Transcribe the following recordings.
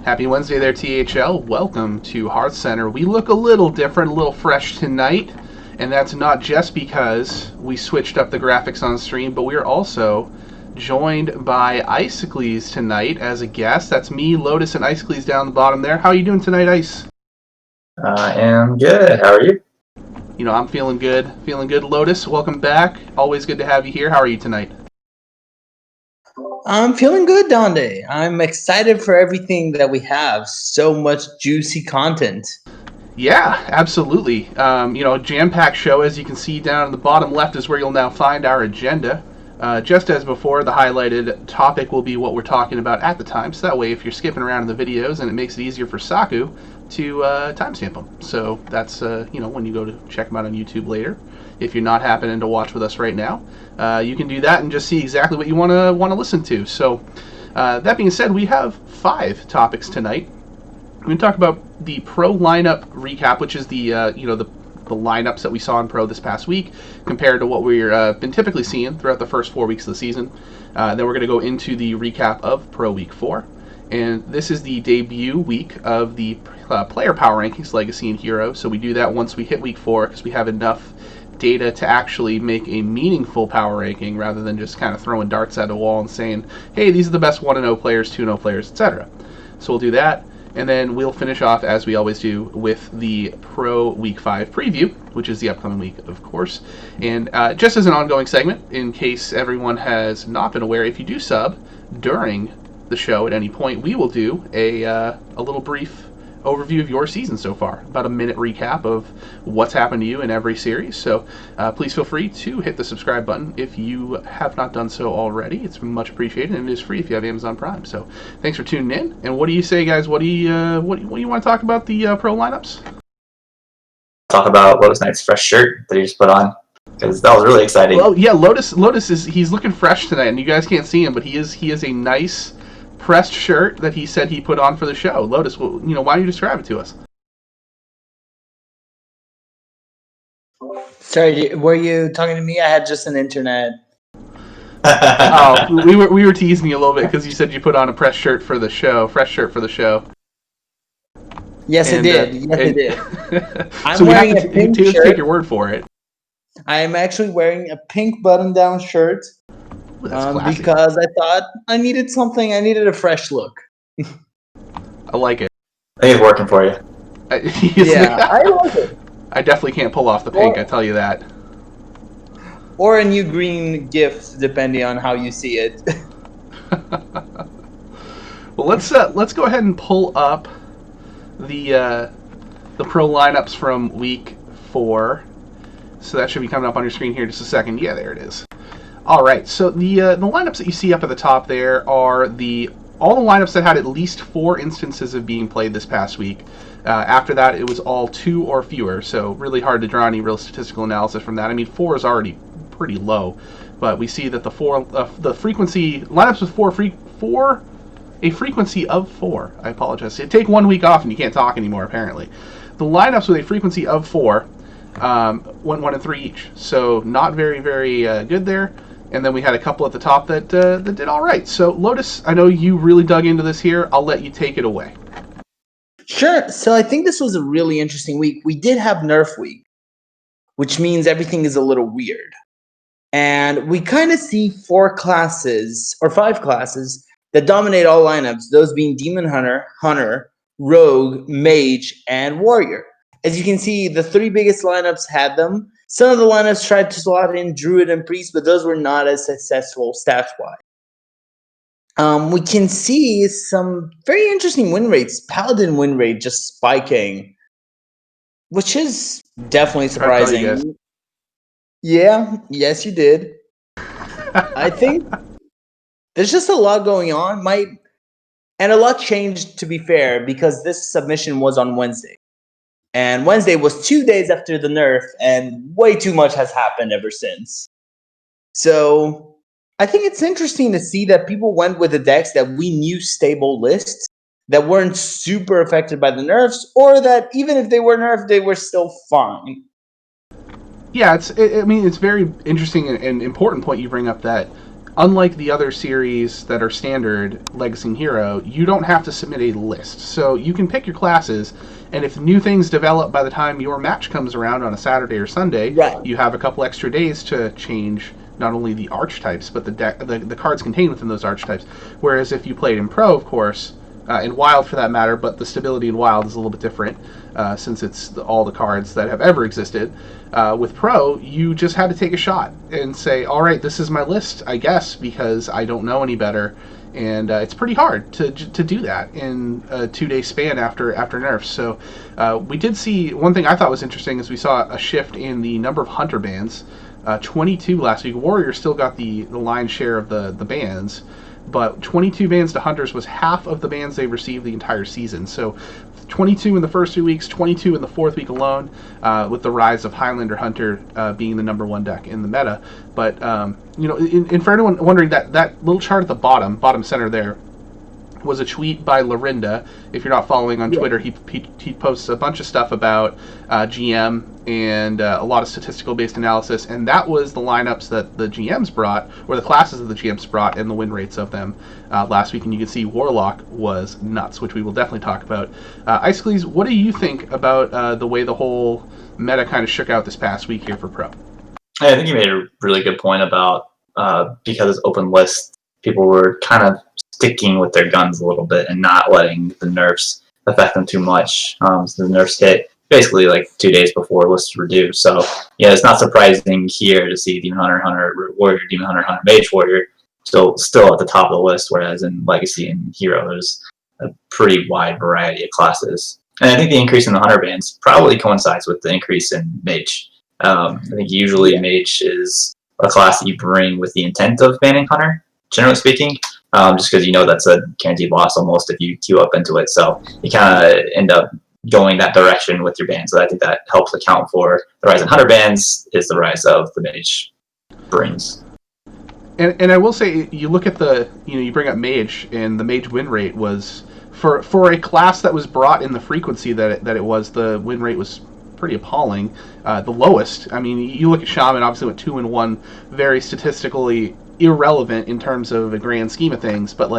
Happy Wednesday there, THL. Welcome to Hearthcentre. We look a little different, a little fresh tonight, and that's not just because we switched up the graphics on stream, but we are also joined by Icicles tonight as a guest. That's me, Lotus, and Icicles down the bottom there. How are you doing tonight, Ice? I am good. How are you? You know, I'm feeling good. Feeling good. Lotus, welcome back. Always good to have you here. How are you tonight? I'm feeling good, Donde. I'm excited for everything that we have. So much juicy content. Yeah, absolutely. Jam-packed show. As you can see down in the bottom left is where you'll now find our agenda. Just as before, the highlighted topic will be what we're talking about at the time. So that way, if you're skipping around in the videos, and it makes it easier for Saku to timestamp them. So that's when you go to check them out on YouTube later. If you're not happening to watch with us right now, you can do that and just see exactly what you want to listen to. So that being said, we have 5 topics tonight. We're going to talk about the Pro lineup recap, which is the lineups that we saw in Pro this past week compared to what we've been typically seeing throughout the first 4 weeks of the season. Then we're going to go into the recap of Pro Week 4. And this is the debut week of the player power rankings, Legacy and Hero. So we do that once we hit Week 4 because we have enough data to actually make a meaningful power ranking rather than just kind of throwing darts at a wall and saying, hey, these are the best 1-0 players, 2-0 players, etc. So we'll do that. And then we'll finish off, as we always do, with the Pro Week 5 preview, which is the upcoming week, of course. And just as an ongoing segment, in case everyone has not been aware, if you do sub during the show at any point, we will do a little brief overview of your season so far, about a minute recap of what's happened to you in every series. So please feel free to hit the subscribe button if you have not done so already. It's much appreciated, and it is free if you have Amazon Prime. So thanks for tuning in. And what do you say, guys? What do you want to talk about the pro lineups? Talk about LotusKnight's fresh shirt that he just put on, because that was really exciting. Well, yeah, Lotus he's looking fresh tonight, and you guys can't see him, but he is a nice pressed shirt that he said he put on for the show. Lotus, why don't you describe it to us? Sorry, were you talking to me? I had just an internet. Oh, we were teasing you a little bit because you said you put on a press shirt for the show, fresh shirt for the show. Yes, I did. I did. I'm so wearing a pink shirt. Take your word for it. I am actually wearing a pink button-down shirt because I thought I needed something. I needed a fresh look. I like it. I think it's working for you. Yeah, I like it. I definitely can't pull off the pink, I tell you that. Or a new green gift, depending on how you see it. Well, let's go ahead and pull up the pro lineups from week 4. So that should be coming up on your screen here in just a second. Yeah, there it is. All right. So the lineups that you see up at the top there are all the lineups that had at least 4 instances of being played this past week. After that, it was all 2 or fewer, so really hard to draw any real statistical analysis from that. I mean, 4 is already pretty low, but we see that the frequency lineups with a frequency of 4. I apologize. So take 1 week off and you can't talk anymore. Apparently, the lineups with a frequency of 4 went 1 and 3 each, so not very good there. And then we had a couple at the top that did all right. So Lotus, I know you really dug into this here. I'll let you take it away. Sure. So I think this was a really interesting week. We did have Nerf week, which means everything is a little weird. And we kind of see 4 classes or 5 classes that dominate all lineups, those being Demon Hunter, Rogue, Mage, and Warrior. As you can see, the 3 biggest lineups had them. Some of the lineups tried to slot in Druid and Priest, but those were not as successful stats-wise. We can see some very interesting win rates. Paladin win rate just spiking, which is definitely surprising. Yeah, yes, you did. I think there's just a lot going on. And a lot changed, to be fair, because this submission was on Wednesday. And Wednesday was 2 days after the nerf, and way too much has happened ever since. So I think it's interesting to see that people went with the decks that we knew stable lists that weren't super affected by the nerfs, or that even if they were nerfed, they were still fine. Yeah, it's very interesting and important point you bring up that unlike the other series that are standard, Legacy and Hero, you don't have to submit a list. So you can pick your classes, and if new things develop by the time your match comes around on a Saturday or Sunday, Right. you have a couple extra days to change not only the archetypes, but the cards contained within those archetypes. Whereas if you played in Pro, of course, in Wild for that matter, but the stability in Wild is a little bit different since it's all the cards that have ever existed. With Pro, you just had to take a shot and say, all right, this is my list, I guess, because I don't know any better. And it's pretty hard to do that in a 2-day span after nerfs. So we did see, one thing I thought was interesting is we saw a shift in the number of Hunter bans. 22 last week. Warrior still got the lion's share of the bans, but 22 bans to Hunters was half of the bans they received the entire season. So 22 in the first 2 weeks, 22 in the fourth week alone, with the rise of Highlander Hunter being the number one deck in the meta. But, for anyone wondering, that little chart at the bottom center there, was a tweet by Lorinda. If you're not following on Twitter, he posts a bunch of stuff about GM and a lot of statistical based analysis, and that was the lineups that the GMs brought, or the classes that the GMs brought, and the win rates of them last week. And you can see Warlock was nuts, which we will definitely talk about. Icicles, what do you think about the way the whole meta kind of shook out this past week here for Pro? I think you made a really good point about because it's open list, people were kind of sticking with their guns a little bit and not letting the nerfs affect them too much. So the nerfs hit basically like 2 days before lists were due. So yeah, it's not surprising here to see Demon Hunter Warrior, Demon Hunter Mage Warrior still at the top of the list, whereas in Legacy and Hero there's a pretty wide variety of classes. And I think the increase in the Hunter bans probably coincides with the increase in Mage. I think usually Mage is a class that you bring with the intent of banning Hunter, generally speaking, just because that's a guaranteed loss almost if you queue up into it. So you kind of end up going that direction with your ban. So I think that helps account for the rise in Hunter bans is the rise of the Mage brings. And I will say, you look at you bring up Mage, and the Mage win rate was, for a class that was brought in the frequency that it was, the win rate was pretty appalling. The lowest, I mean, you look at Shaman, obviously went 2-1, very statistically irrelevant in terms of a grand scheme of things, but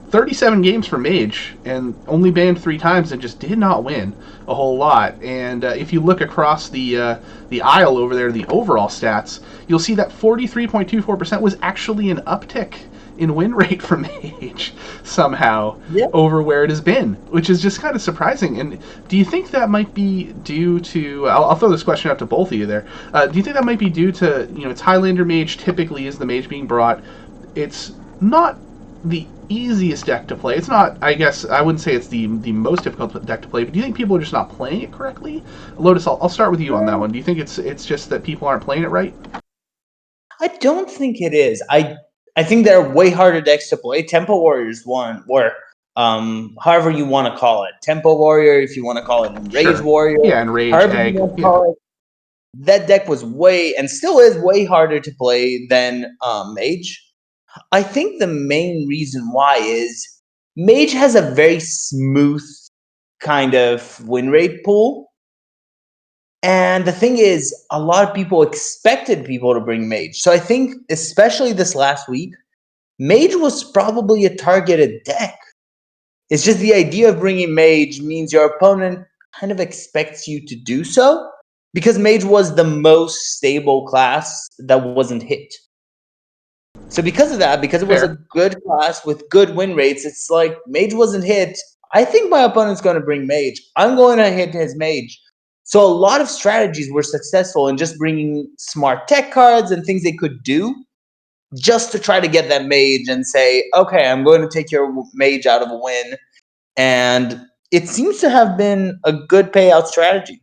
37 games for Mage and only banned 3 times and just did not win a whole lot. And if you look across the aisle over there, the overall stats, you'll see that 43.24% was actually an uptick in win rate for Mage somehow over where it has been, which is just kind of surprising. And do you think that might be due to, I'll throw this question out to both of you there, do you think that might be due to, it's Highlander Mage typically is the Mage being brought, it's not the easiest deck to play, it's not, I guess, I wouldn't say it's the most difficult deck to play, but do you think people are just not playing it correctly? Lotus, I'll start with you on that one. Do you think it's just that people aren't playing it right? I don't think it is. I think there are way harder decks to play. Tempo Warriors one, or however you want to call it. Tempo Warrior, if you want to call it Rage Warrior. Yeah, and Rage, however Egg. You want to call it. That deck was way, and still is way harder to play than Mage. I think the main reason why is Mage has a very smooth kind of win rate pool. And the thing is, a lot of people expected people to bring Mage. So I think, especially this last week, Mage was probably a targeted deck. It's just the idea of bringing Mage means your opponent kind of expects you to do so, because Mage was the most stable class that wasn't hit. So because of that, because it was a good class with good win rates, it's like Mage wasn't hit. I think my opponent's going to bring Mage. I'm going to hit his Mage. So a lot of strategies were successful in just bringing smart tech cards and things they could do just to try to get that Mage and say, okay, I'm going to take your Mage out of a win. And it seems to have been a good payout strategy.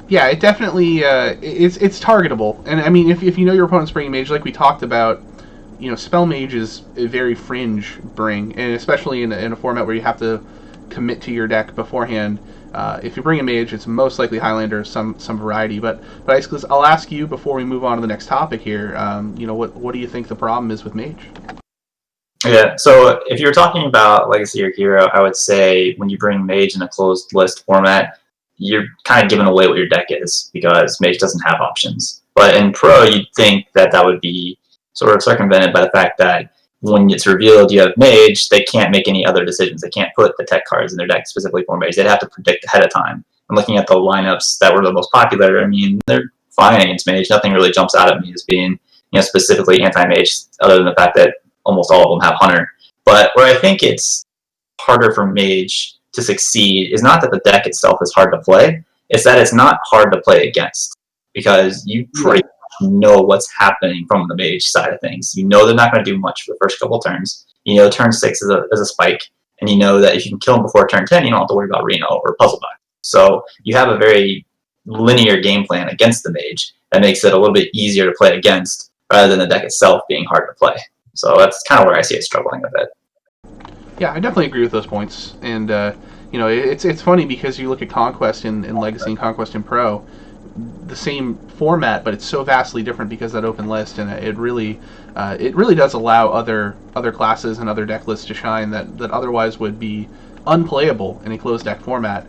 Yeah, it definitely it's targetable, and I mean, if you know your opponent's bringing Mage, like we talked about, Spell Mage is a very fringe bring, and especially in a format where you have to commit to your deck beforehand. If you bring a Mage, it's most likely Highlander, some variety. But Icicles, I'll ask you before we move on to the next topic here. What do you think the problem is with Mage? Yeah, so if you're talking about Legacy or Hero, I would say when you bring Mage in a closed list format, you're kind of giving away what your deck is because Mage doesn't have options. But in Pro, you'd think that would be sort of circumvented by the fact that when it's revealed you have mage, they can't make any other decisions. They can't put the tech cards in their deck specifically for mage. They'd have to predict ahead of time. And looking at the lineups that were the most popular, I mean, they're fine against mage. Nothing really jumps out at me as being, specifically anti-mage, other than the fact that almost all of them have hunter. But where I think it's harder for mage to succeed is not that the deck itself is hard to play, it's that it's not hard to play against, because you pretty much know what's happening from the mage side of things. You know they're not going to do much for the first couple turns. You know turn 6 is a spike, and you know that if you can kill them before turn 10, you don't have to worry about Reno or Puzzle Box. So you have a very linear game plan against the mage that makes it a little bit easier to play against, rather than the deck itself being hard to play. So that's kind of where I see it struggling a bit. Yeah, I definitely agree with those points. And, it's funny because you look at Conquest in Legacy and Conquest in Pro, the same format, but it's so vastly different because of that open list, and it really does allow other classes and other deck lists to shine that otherwise would be unplayable in a closed deck format.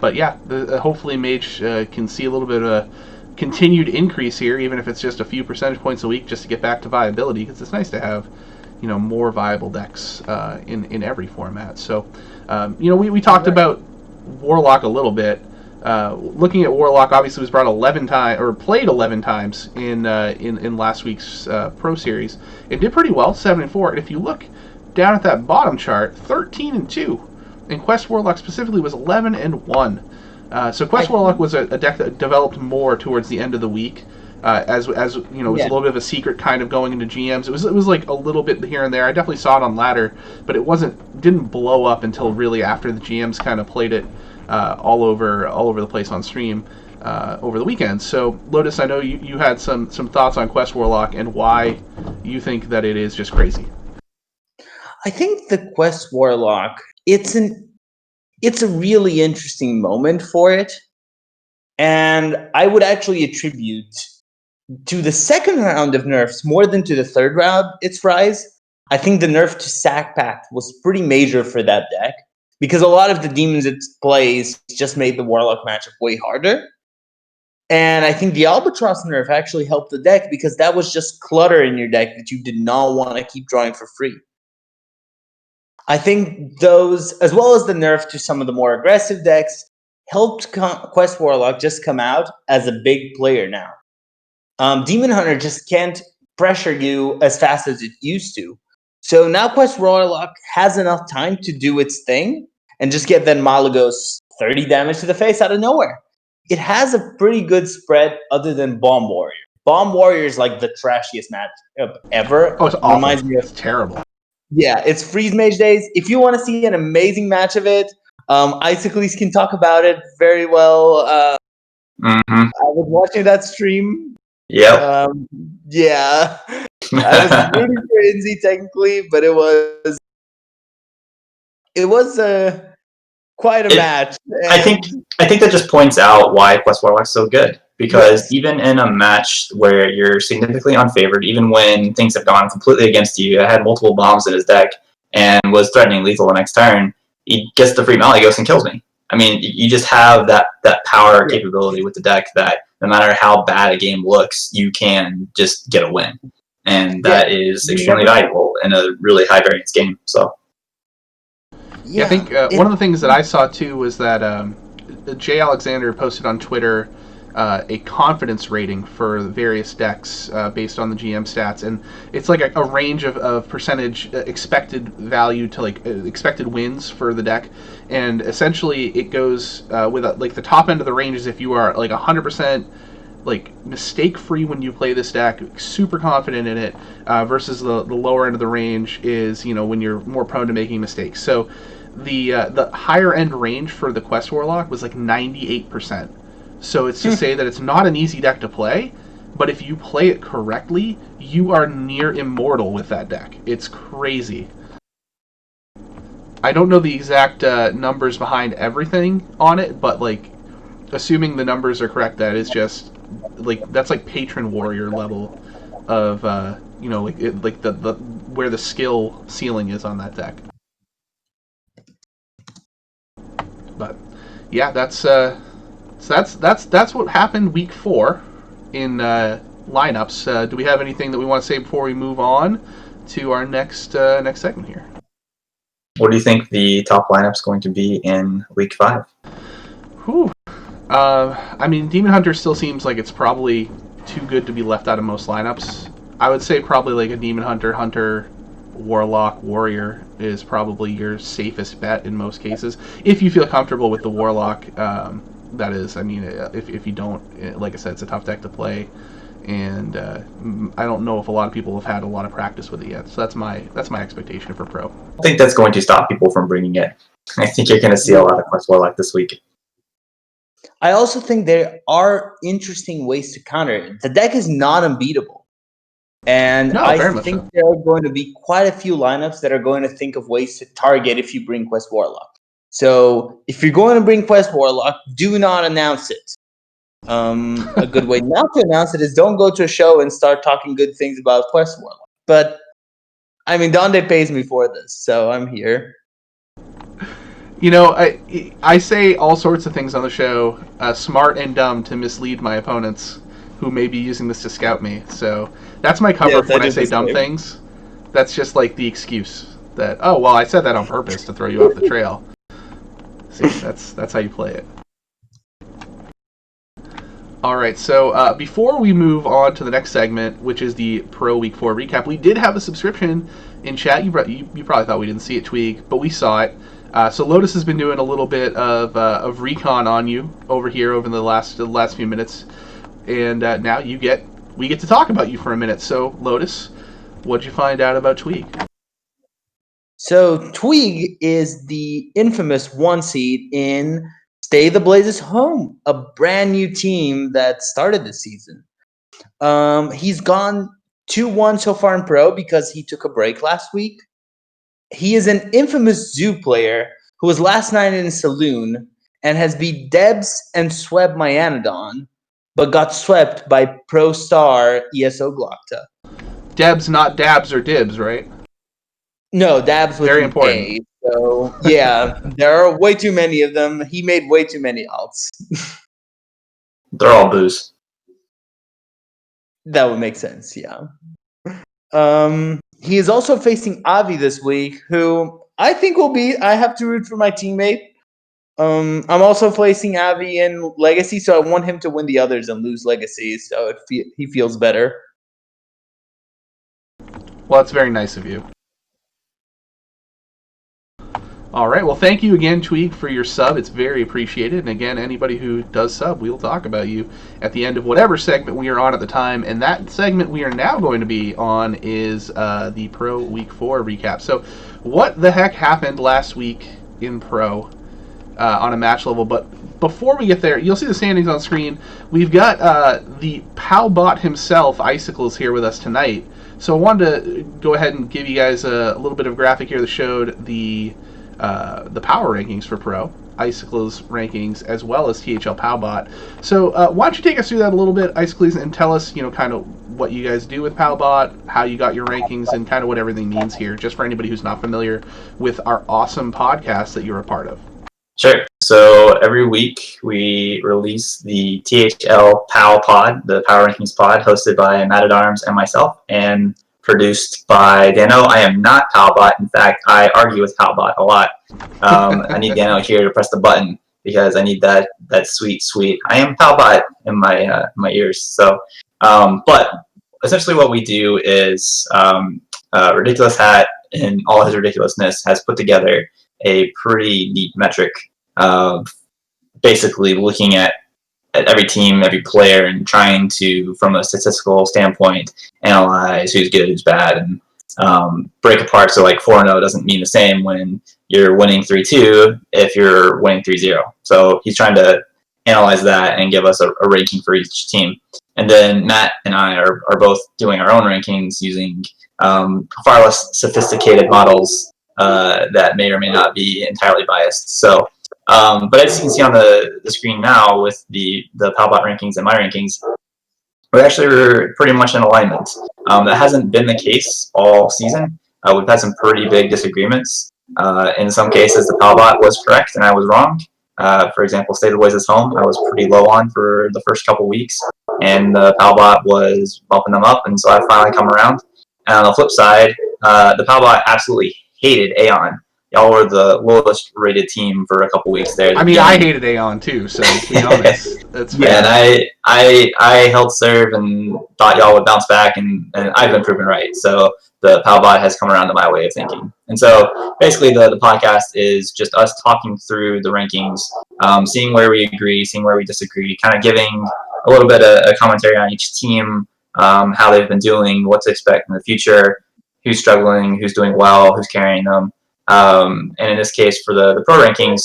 But yeah, hopefully Mage can see a little bit of a continued increase here, even if it's just a few percentage points a week, just to get back to viability, because it's nice to have more viable decks in every format. So we talked about Warlock a little bit. Looking at Warlock, obviously was brought 11 times or played 11 times in last week's Pro Series. It did pretty well, 7-4. And if you look down at that bottom chart, 13-2. And Quest Warlock specifically was 11-1. So Quest Warlock was a deck that developed more towards the end of the week, as it was a little bit of a secret kind of going into GMs. It was like a little bit here and there. I definitely saw it on ladder, but it didn't blow up until really after the GMs kind of played it all over the place on stream over the weekend. So Lotus, I know you had some thoughts on Quest Warlock and why you think that it is just crazy. I think the Quest Warlock, it's a really interesting moment for it. And I would actually attribute to the second round of nerfs more than to the third round its rise. I think the nerf to Sack Pact was pretty major for that deck, because a lot of the demons it plays just made the Warlock matchup way harder. And I think the Albatross nerf actually helped the deck, because that was just clutter in your deck that you did not want to keep drawing for free. I think those, as well as the nerf to some of the more aggressive decks, helped Quest Warlock just come out as a big player now. Demon Hunter just can't pressure you as fast as it used to. So now Quest Warlock has enough time to do its thing and just get then Malagos 30 damage to the face out of nowhere. It has a pretty good spread other than Bomb Warrior. Bomb Warrior is like the trashiest matchup ever. Oh, it's awful. Reminds me of, it's terrible. Yeah, it's Freeze Mage days. If you want to see an amazing match of it, Icicles can talk about it very well. I was watching that stream. Yep. Yeah. I was rooting for Inzi technically, but it was quite a match. I think that just points out why Quest Warlock's so good. Because even in a match where you're significantly unfavored, even when things have gone completely against you, I had multiple bombs in his deck and was threatening lethal the next turn, he gets the free Malagos and kills me. I mean, you just have that power capability with the deck that no matter how bad a game looks, you can just get a win. And that is extremely valuable in a really high variance game. So, I think one of the things that I saw too was that Jay Alexander posted on Twitter a confidence rating for various decks based on the GM stats, and it's like a range of percentage expected value to expected wins for the deck, and essentially it goes with the top end of the range is if you are 100% mistake free when you play this deck, super confident in it, versus the lower end of the range is when you're more prone to making mistakes. So the higher end range for the Quest Warlock was 98%. So it's to say that it's not an easy deck to play, but if you play it correctly, you are near immortal with that deck. It's crazy. I don't know the exact numbers behind everything on it, but assuming the numbers are correct, that is just that's patron warrior level of the where the skill ceiling is on that deck. But yeah, that's what happened week 4 in lineups. Do we have anything that we want to say before we move on to our next segment here? What do you think the top lineup's going to be in Week 5? Whew. I mean, Demon Hunter still seems like it's probably too good to be left out of most lineups. I would say probably like a Demon Hunter, Warlock, Warrior is probably your safest bet in most cases. If you feel comfortable with the Warlock, that is. I mean, if you don't, like I said, it's a tough deck to play. And I don't know if a lot of people have had a lot of practice with it yet. So that's my expectation for Pro. I think that's going to stop people from bringing it. I think you're going to see a lot of Quest Warlock this week. I also think there are interesting ways to counter it. The deck is not unbeatable. And No, I very much think so. there are going to be quite a few lineups that are going to think of ways to target if you bring Quest Warlock. So if you're going to bring Quest Warlock, do not announce it. A good way not to announce it is don't go to a show and start talking good things about Quest Warlock. But, I mean, Donde pays me for this, so I'm here. You know, I say all sorts of things on the show, smart and dumb, to mislead my opponents who may be using this to scout me. So that's my cover for when I say dumb things. That's just like the excuse that, oh, well, I said that on purpose to throw you off the trail. See, that's how you play it. All right, so before we move on to the next segment, which is the Pro Week 4 recap, we did have a subscription in chat. You probably thought we didn't see it, Tweeg, but we saw it. So Lotus has been doing a little bit of recon on you over here over the last few minutes, and now we get to talk about you for a minute. So Lotus, what'd you find out about Tweeg? So Tweeg is the infamous 1 seed in Stay the Blazes Home, a brand new team that started this season. He's gone 2-1 so far in Pro because he took a break last week. He is an infamous Zoo player who was last night in a saloon and has beat Debs and swept Myanodon, but got swept by Pro Star ESO Glocta. Debs, not Dabs or Dibs, right? No, Dabs with Very an important. A. So, yeah, there are way too many of them. He made way too many alts. They're all booze. That would make sense, yeah. He is also facing Avi this week, who I think will be. I have to root for my teammate. I'm also facing Avi in Legacy, so I want him to win the others and lose Legacy, so he feels better. Well, that's very nice of you. All right. Well, thank you again, Tweeg, for your sub. It's very appreciated. And again, anybody who does sub, we'll talk about you at the end of whatever segment we are on at the time. And that segment we are now going to be on is the Pro Week 4 recap. So what the heck happened last week in Pro on a match level? But before we get there, you'll see the standings on screen. We've got the Palbot himself, Icicles, here with us tonight. So I wanted to go ahead and give you guys a little bit of graphic here that showed the power rankings for Pro, Icicles rankings, as well as THL Palbot. So why don't you take us through that a little bit, Icicles, and tell us, kind of what you guys do with Palbot, how you got your rankings, and kind of what everything means here, just for anybody who's not familiar with our awesome podcast that you're a part of. Sure. So every week we release the THL PAL pod, the Power Rankings pod, hosted by Matt at Arms and myself, and produced by Dano. I am not Palbot. In fact, I argue with Palbot a lot. I need Dano here to press the button because I need that sweet. I am Palbot in my ears. So, but essentially what we do is Ridiculous Hat, in all his ridiculousness, has put together a pretty neat metric of basically looking at every team, every player, and trying to, from a statistical standpoint, analyze who's good, who's bad, and break apart. So like 4-0 doesn't mean the same when you're winning 3-2 if you're winning 3-0. So he's trying to analyze that and give us a ranking for each team. And then Matt and I are both doing our own rankings using far less sophisticated models that may or may not be entirely biased. So, but as you can see on the screen now with the Palbot rankings and my rankings, we're pretty much in alignment. That hasn't been the case all season. We've had some pretty big disagreements. In some cases, the Palbot was correct and I was wrong. For example, State of the Ways is home. I was pretty low on for the first couple weeks, and the Palbot was bumping them up, and so I finally come around. And on the flip side, the Palbot absolutely hated Aeon. Y'all were the lowest rated team for a couple weeks there. I mean, I hated Aeon too, so to be honest, that's fair. Yeah, and I held serve and thought y'all would bounce back, and I've been proven right. So the Palbot has come around to my way of thinking. And so basically the podcast is just us talking through the rankings, seeing where we agree, seeing where we disagree, kind of giving a little bit of a commentary on each team, how they've been doing, what to expect in the future, who's struggling, who's doing well, who's carrying them. And in this case, for the pro rankings,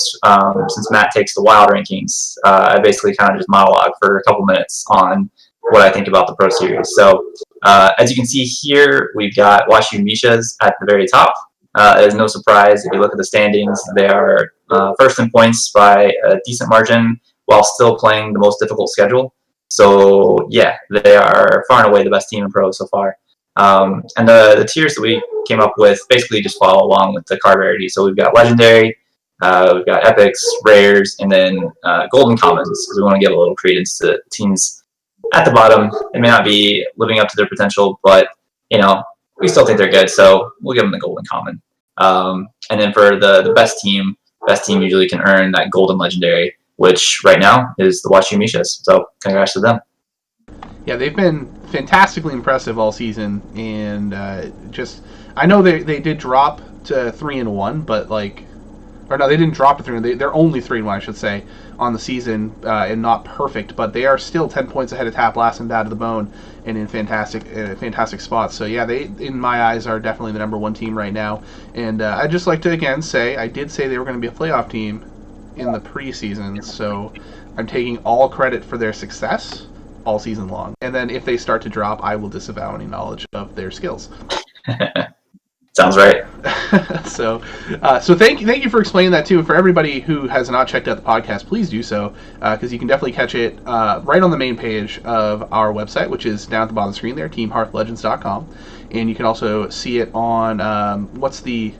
since Matt takes the wild rankings, I basically kind of just monologue for a couple minutes on what I think about the pro series. So as you can see here, we've got WashU Mishas at the very top. It is no surprise if you look at the standings, they are first in points by a decent margin while still playing the most difficult schedule. So yeah, they are far and away the best team in pro so far. And the tiers that we came up with basically just follow along with the card rarity. So we've got legendary, we've got epics, rares, and then golden commons, because we want to give a little credence to teams at the bottom. They may not be living up to their potential, but we still think they're good, so we'll give them the golden common. And then for the best team usually can earn that golden legendary, which right now is the WashU Mishas. So congrats to them. Yeah, they've been fantastically impressive all season, and I know they did drop to 3-1, but they didn't drop to 3-1. They're only 3-1, I should say, on the season, and not perfect, but they are still 10 points ahead of Tap Last and Bad to the Bone, and in fantastic spots. So yeah, they, in my eyes, are definitely the number one team right now. And I'd just like to again say I did say they were going to be a playoff team in the preseason, so I'm taking all credit for their success all season long. And then if they start to drop, I will disavow any knowledge of their skills. Sounds right. So thank you for explaining that too. For everybody who has not checked out the podcast, please do so, because you can definitely catch it right on the main page of our website, which is down at the bottom of the screen there, teamhearthlegends.com. And you can also see it on what's the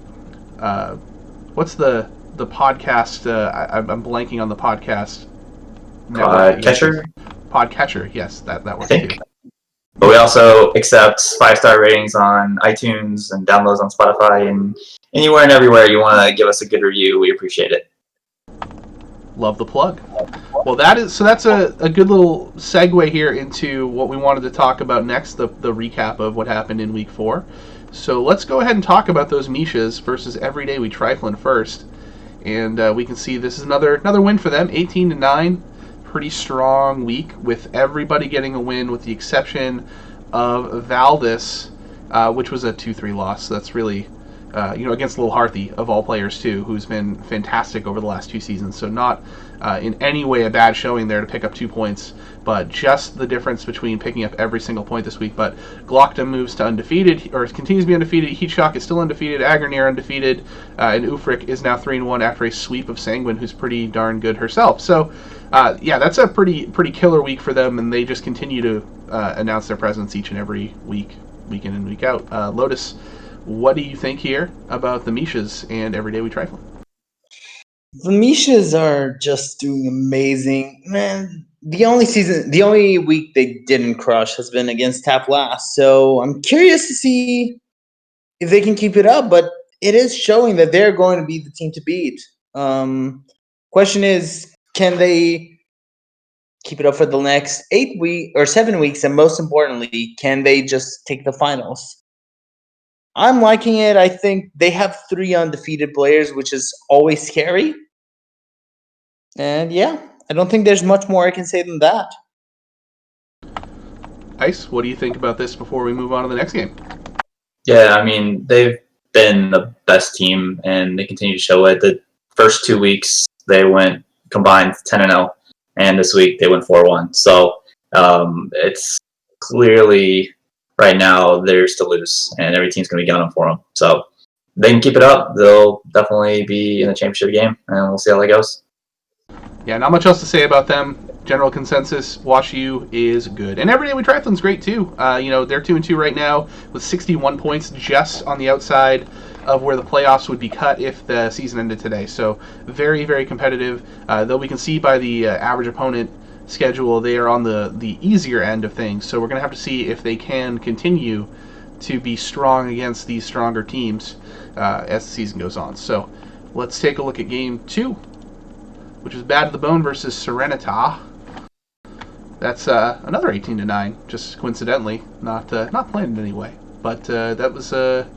podcast? I'm blanking on the podcast. Podcatcher, yes, that works too. But we also accept 5-star ratings on iTunes and downloads on Spotify, and anywhere and everywhere you want to give us a good review. We appreciate it. Love the plug. Well, that's a good little segue here into what we wanted to talk about next, the recap of what happened in Week 4. So let's go ahead and talk about those Mishas versus Everyday We Triflin' first. And we can see this is another win for them, 18-9. Pretty strong week with everybody getting a win with the exception of Valdis, which was a 2-3 loss. So that's really, against Lil Harthy of all players too, who's been fantastic over the last 2 seasons. So not in any way a bad showing there to pick up 2 points, but just the difference between picking up every single point this week. But Glockdom moves to undefeated, or continues to be undefeated. Heatshock is still undefeated. Agronir undefeated, and Ufric is now 3-1 after a sweep of Sanguine, who's pretty darn good herself. So. That's a pretty killer week for them, and they just continue to announce their presence each and every week in and week out. Lotus, what do you think here about the Mishas and Everyday We Trifle? The Mishas are just doing amazing. Man, the only week they didn't crush has been against Tap Last, so I'm curious to see if they can keep it up, but it is showing that they're going to be the team to beat. Question is, can they keep it up for the next 7 weeks? And most importantly, can they just take the finals? I'm liking it. I think they have 3 undefeated players, which is always scary. And yeah, I don't think there's much more I can say than that. Ice, what do you think about this before we move on to the next game? Yeah, I mean, they've been the best team, and they continue to show it. The first 2 weeks, they went combined 10-0, and this week they went 4-1. So it's clearly right now theirs to lose, and every team's going to be gunning for them. So they can keep it up, they'll definitely be in the championship game, and we'll see how that goes. Yeah, not much else to say about them. General consensus, WashU is good. And Everyday We Triflin's great too. They're 2-2 right now with 61 points just on the outside of where the playoffs would be cut if the season ended today. So very, very competitive. Though we can see by the average opponent schedule, they are on the easier end of things. So we're going to have to see if they can continue to be strong against these stronger teams as the season goes on. So let's take a look at game 2, which is Bad to the Bone versus Serenita. That's another 18-9, just coincidentally, not planned in any way. But that was a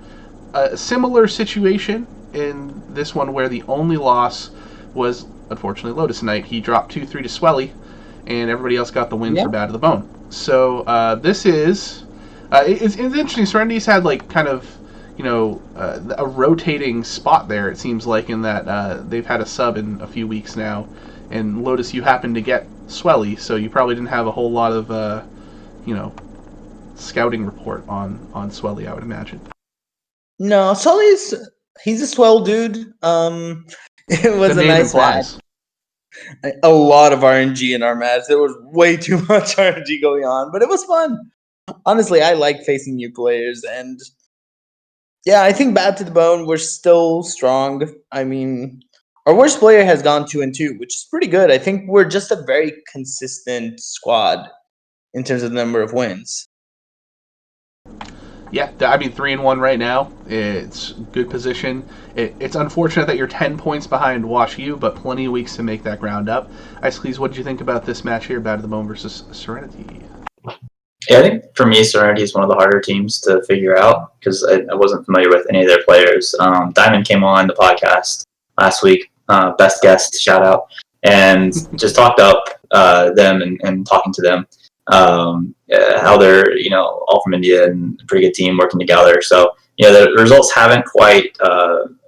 similar situation in this one where the only loss was, unfortunately, LotusKnight. He dropped 2-3 to Swelly, and everybody else got the win for Bad to the Bone. So this is... it's interesting. Serenity's had kind of, a rotating spot there. It seems like in that they've had a sub in a few weeks now, and Lotus, you happened to get Swelly, so you probably didn't have a whole lot of, scouting report on Swelly, I would imagine. No, he's a swell dude. It was the a name nice implies. match. A lot of RNG in our match. There was way too much RNG going on, but it was fun. Honestly, I like facing new players, and yeah, I think Bad to the Bone, we're still strong. I mean, our worst player has gone 2-2, which is pretty good. I think we're just a very consistent squad in terms of the number of wins. Yeah, I mean 3-1 right now. It's good position. It's unfortunate that you're 10 points behind Wash U, but plenty of weeks to make that ground up. Icicles, what did you think about this match here, Bad to the Bone versus Serenity? Yeah, I think for me, Serenity is one of the harder teams to figure out because I wasn't familiar with any of their players. Diamond came on the podcast last week, best guest, shout out, and just talked up them and talking to them, how they're all from India and a pretty good team working together. So the results haven't quite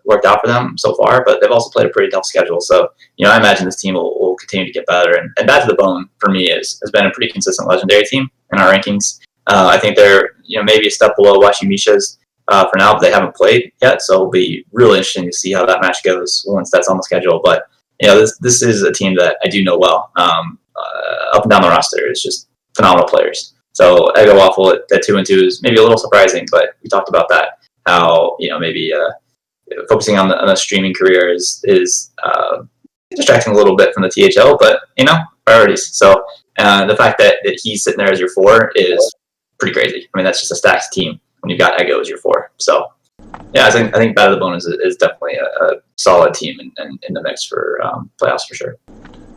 worked out for them so far, but they've also played a pretty tough schedule. So I imagine this team will continue to get better. And Bad to the Bone for me has been a pretty consistent legendary team in our rankings. I think they're maybe a step below Washi Misha's for now, but they haven't played yet, so it'll be really interesting to see how that match goes once that's on the schedule. But this is a team that I do know well. Up and down the roster, it's just phenomenal players. So Ego Waffle at 2-2 is maybe a little surprising, but we talked about that. How maybe focusing on the streaming career is distracting a little bit from the THL, but priorities. So the fact that he's sitting there as your 4 is pretty crazy. I mean, that's just a stacked team when you've got Ego as your 4. So yeah, I think Bad to the Bone is definitely a solid team in the mix for playoffs for sure.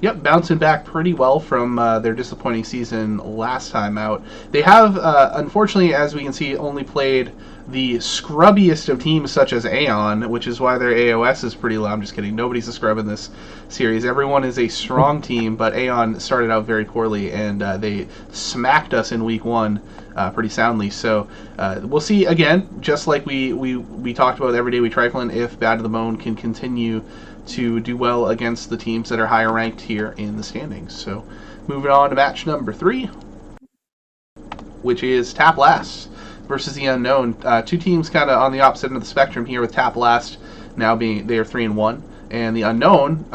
Yep, bouncing back pretty well from their disappointing season last time out. They have, unfortunately, as we can see, only played the scrubbiest of teams such as Aeon, which is why their AOS is pretty low. I'm just kidding. Nobody's a scrub in this series. Everyone is a strong team, but Aeon started out very poorly, and they smacked us in week 1 pretty soundly. So we'll see, again, just like we talked about every day we trifling, if Bad to the Bone can continue to do well against the teams that are higher ranked here in the standings. So moving on to match number 3, which is Tap Last versus the Unknown. Two teams kind of on the opposite end of the spectrum here, with Tap Last now being they are 3-1, and the Unknown,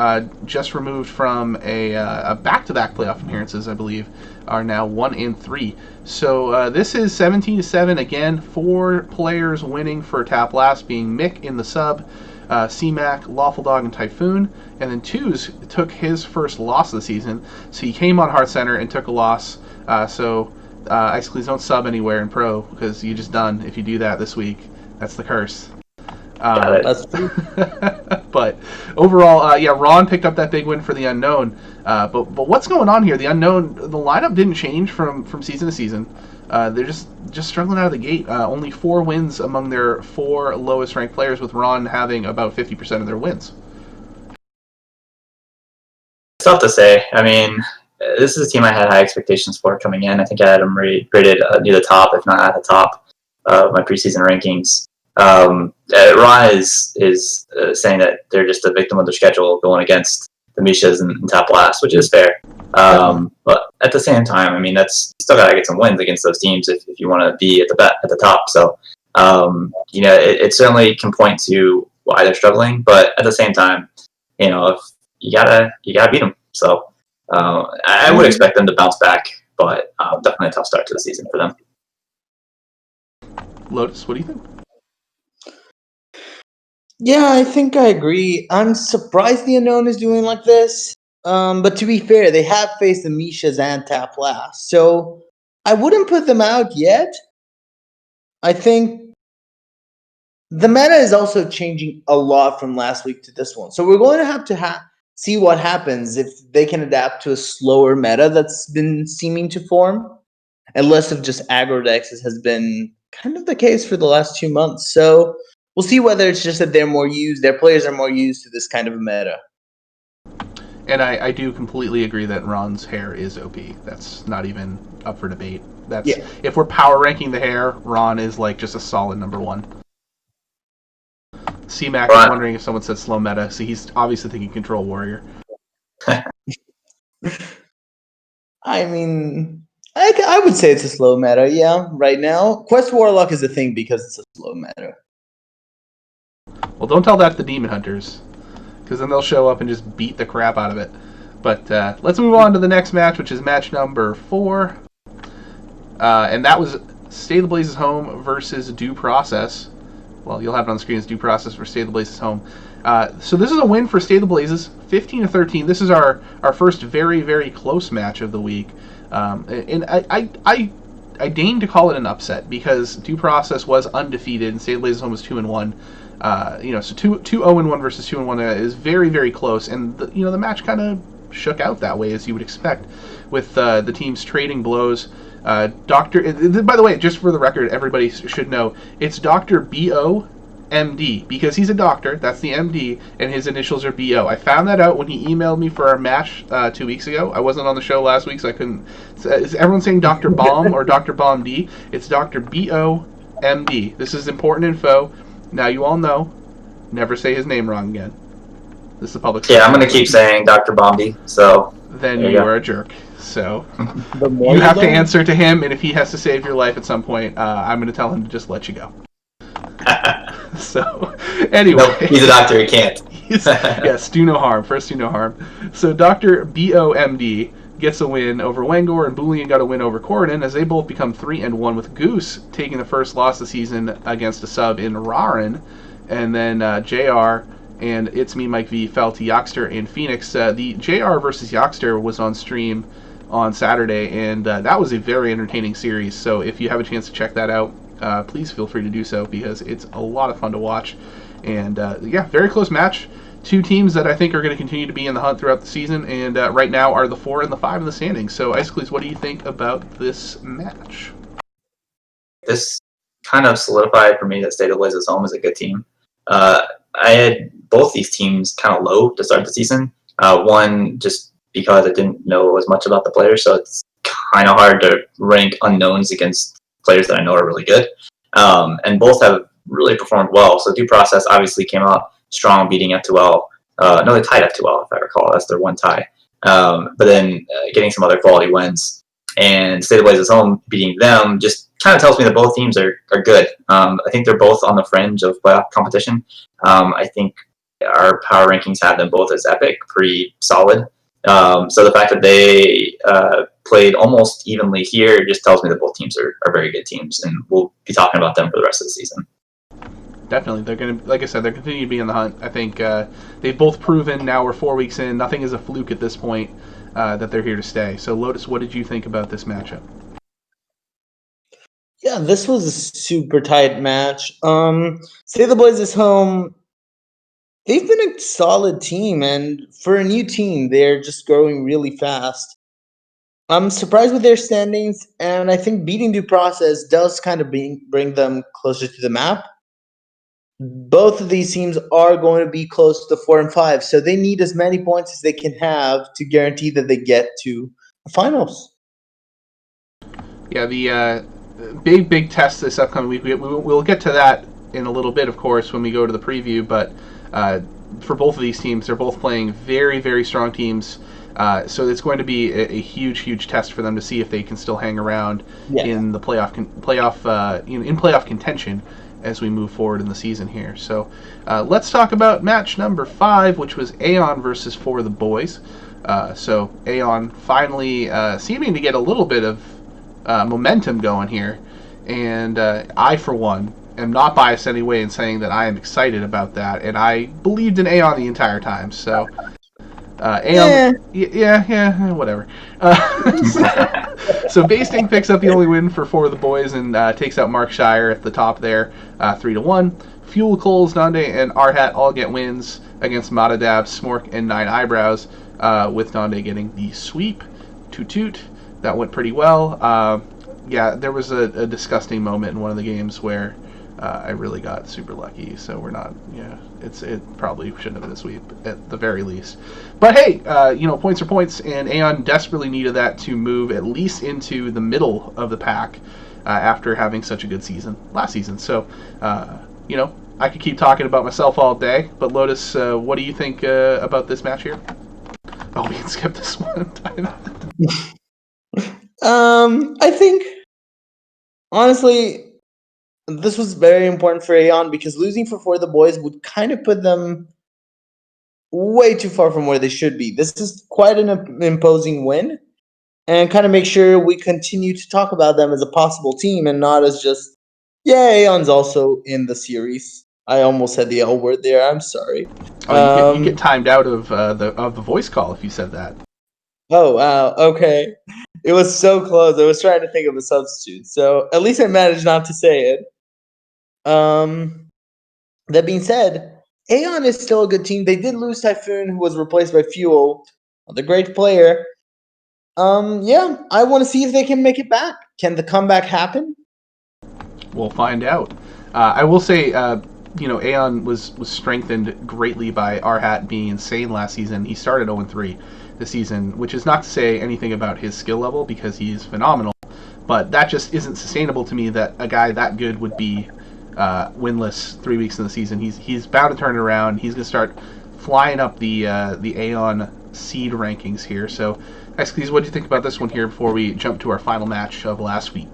just removed from a back-to-back playoff appearances, I believe, are now 1-3. So this is 17-7 again. 4 players winning for Tap Last, being Mick in the sub, C-Mac, Lawful Dog, and Typhoon. And then Twos took his first loss of the season. So he came on Hearthcentre and took a loss. Icicles, don't sub anywhere in Pro, because you're just done if you do that this week. That's the curse. That's true. But overall, Ron picked up that big win for the Unknown. But what's going on here? The Unknown, the lineup didn't change from season to season. They're just struggling out of the gate. Only 4 wins among their 4 lowest ranked players, with Ron having about 50% of their wins. It's tough to say. I mean, this is a team I had high expectations for coming in. I think I had them rated near the top, if not at the top of my preseason rankings. Ron is saying that they're just a victim of their schedule going against the Mishas and Tap Last, which is fair. But at the same time, I mean, you still got to get some wins against those teams if you want to be at the top. So, it certainly can point to why they're struggling. But at the same time, if you gotta beat them. So I would expect them to bounce back, but definitely a tough start to the season for them. Lotus, what do you think? Yeah, I think I agree. I'm surprised the Unknown is doing like this. But to be fair, they have faced the Mishas and Tap last, so I wouldn't put them out yet. I think the meta is also changing a lot from last week to this one, so we're going to see what happens if they can adapt to a slower meta that's been seeming to form, and less of just aggro decks as has been kind of the case for the last 2 months. So we'll see whether it's just that their players are more used to this kind of a meta. And I do completely agree that Ron's hair is OP. That's not even up for debate. That's Yeah. If we're power ranking the hair, Ron is like just a solid number one. C-Mac is wondering if someone said slow meta, so he's obviously thinking Control Warrior. I mean, I would say it's a slow meta, yeah, right now. Quest Warlock is a thing because it's a slow meta. Well, don't tell that to the Demon Hunters, because then they'll show up and just beat the crap out of it. But let's move on to the next match, which is match number 4. And that was Stay the Blazes Home versus Due Process. Well, you'll have it on the screen as Due Process for Stay the Blazes Home. So this is a win for Stay the Blazes, 15-13. This is our first very, very close match of the week. And I deign to call it an upset because Due Process was undefeated and Stay the Blazes Home was 2-1. So 2-0-1 versus 2-1 is very, very close. And the match kind of shook out that way, as you would expect, with the teams trading blows. By the way, just for the record, everybody should know, it's Dr. B.O. MD, because he's a doctor, that's the MD, and his initials are B.O. I found that out when he emailed me for our match 2 weeks ago. I wasn't on the show last week, so I couldn't... Is everyone saying Dr. Bomb or Dr. Bomb D? It's Dr. B.O. MD. This is important info. Now you all know, never say his name wrong again. This is a public... Yeah, I'm going to keep saying Dr. Bombi, so... Then you are a jerk. So you have to answer to him, and if he has to save your life at some point, I'm going to tell him to just let you go. So, anyway. Nope, he's a doctor, he can't. Yes, do no harm. First, do no harm. So, Dr. BOMD gets a win over Wangor, and Boolean got a win over Corridon, as they both become 3-1, with Goose taking the first loss of the season against a sub in Rarin, and then JR and It's Me, Mike V, fell to Yoxter and Phoenix. The JR versus Yoxter was on stream on Saturday, and that was a very entertaining series. So if you have a chance to check that out, please feel free to do so, because it's a lot of fun to watch. And very close match. Two teams that I think are going to continue to be in the hunt throughout the season, and right now are the 4 and the 5 in the standings. So Icicles, what do you think about this match? This kind of solidified for me that State of Blazes Home is a good team. I had both these teams kind of low to start the season. One, just because I didn't know as much about the players, so it's kind of hard to rank unknowns against players that I know are really good. And both have really performed well. So Due Process obviously came out strong, beating F2L. No, they tied F2L, if I recall. That's their one tie. But then getting some other quality wins. And State of Blazes Home beating them just kind of tells me that both teams are good. I think they're both on the fringe of playoff competition. I think our power rankings have them both as epic, pretty solid. So the fact that they played almost evenly here just tells me that both teams are very good teams, and we'll be talking about them for the rest of the season. Definitely. They're going to, like I said, they're continuing to be in the hunt. I think they've both proven, now we're 4 weeks in, nothing is a fluke at this point, that they're here to stay. So Lotus, what did you think about this matchup? Yeah, this was a super tight match. Stay the Blazes Home, they've been a solid team, and for a new team, they're just growing really fast. I'm surprised with their standings, and I think beating Due Process does kind of bring them closer to the map. Both of these teams are going to be close to 4 and 5, so they need as many points as they can have to guarantee that they get to the finals. Yeah, the big test this upcoming week. We'll get to that in a little bit, of course, when we go to the preview. But for both of these teams, they're both playing very, very strong teams. So it's going to be a huge test for them to see if they can still hang around in the playoff contention as we move forward in the season here. So let's talk about match number 5, which was Aeon versus For the Boys. So Aeon finally seeming to get a little bit of momentum going here, and I, for one, am not biased anyway in saying that I am excited about that, and I believed in Aeon the entire time. So, Aeon, whatever. So Basting picks up the only win for 4 of the boys and takes out Markshire at the top there, 3-1. Fuel, Coles, Donde, and Arhat all get wins against Matadab, Smork, and Nine Eyebrows, with Donde getting the sweep. Toot. That went pretty well. There was a disgusting moment in one of the games where I really got super lucky, so we're not. Yeah, it probably shouldn't have been a sweep at the very least. But hey, points are points, and Aeon desperately needed that to move at least into the middle of the pack after having such a good season last season. So, I could keep talking about myself all day, but Lotus, what do you think about this match here? Oh, we can skip this one time. I think honestly, this was very important for Aeon because losing for 4 of the boys would kind of put them way too far from where they should be. This is quite an imposing win, and kind of make sure we continue to talk about them as a possible team and not as just, Aeon's also in the series. I almost said the L word there. I'm sorry. Oh, you get timed out of the voice call if you said that. Oh, wow. Okay. It was so close. I was trying to think of a substitute. So at least I managed not to say it. That being said, Aeon is still a good team. They did lose Typhoon, who was replaced by Fuel, the great player. I want to see if they can make it back. Can the comeback happen? We'll find out. I will say, Aeon was strengthened greatly by Arhat being insane last season. He started 0-3 this season, which is not to say anything about his skill level because he's phenomenal. But that just isn't sustainable to me that a guy that good would be winless 3 weeks in the season. He's bound to turn it around. He's going to start flying up the Aeon seed rankings here. So, Icicles, what do you think about this one here before we jump to our final match of last week?